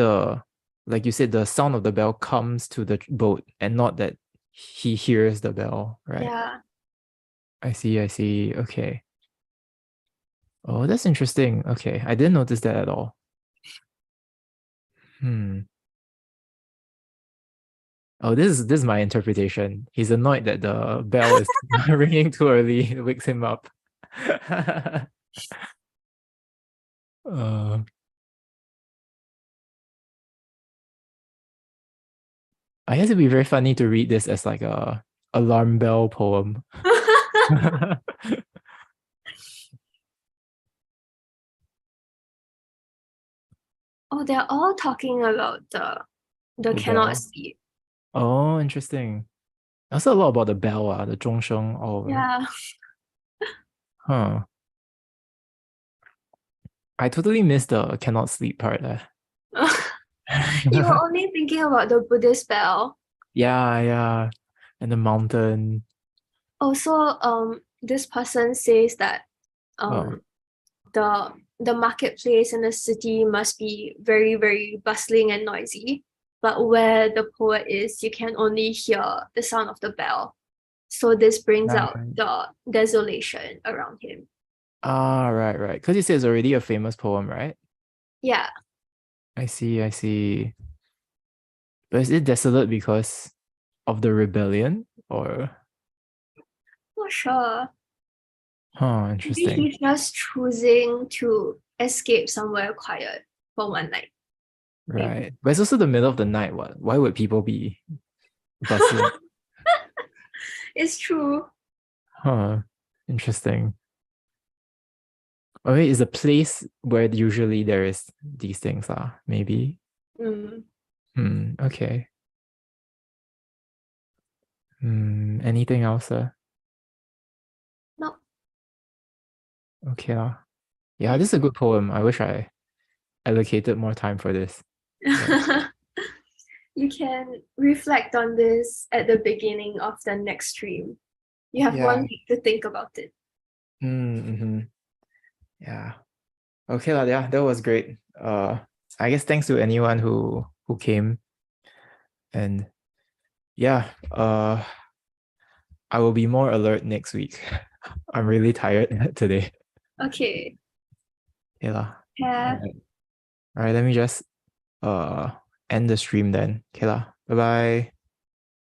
like you said, the sound of the bell comes to the boat and not that he hears the bell, right? Yeah. I see. Okay. Oh, that's interesting. Okay, I didn't notice that at all. Oh, this is my interpretation. He's annoyed that the bell is ringing too early. It wakes him up. I guess it'd be very funny to read this as like a alarm bell poem. Oh, they're all talking about the cannot bell. sleep. Oh, interesting. Also a lot about the bell, the 钟声, all. Yeah. Huh. I totally missed the cannot sleep part. You were only thinking about the Buddhist bell. Yeah. And the mountain. Also, this person says that Oh. the marketplace in the city must be very, very bustling and noisy. But where the poet is, you can only hear the sound of the bell. So this brings out the desolation around him. Right. Because you say it's already a famous poem, right? Yeah. I see. But is it desolate because of the rebellion or? Not sure. Huh, interesting. Maybe he's just choosing to escape somewhere quiet for one night. Right. Maybe. But it's also the middle of the night. Why would people be bustling? It's true. Huh. Interesting. Okay, is a place where usually there is these things, maybe. Okay. Anything else? No. Okay. Yeah, this is a good poem. I wish I allocated more time for this. Yeah. You can reflect on this at the beginning of the next stream. You have 1 week to think about it. Yeah. Okay, yeah, that was great. I guess thanks to anyone who came. And yeah, I will be more alert next week. I'm really tired today. Okay. Yeah. Yeah. All right, let me just end the stream then. Okay, bye bye.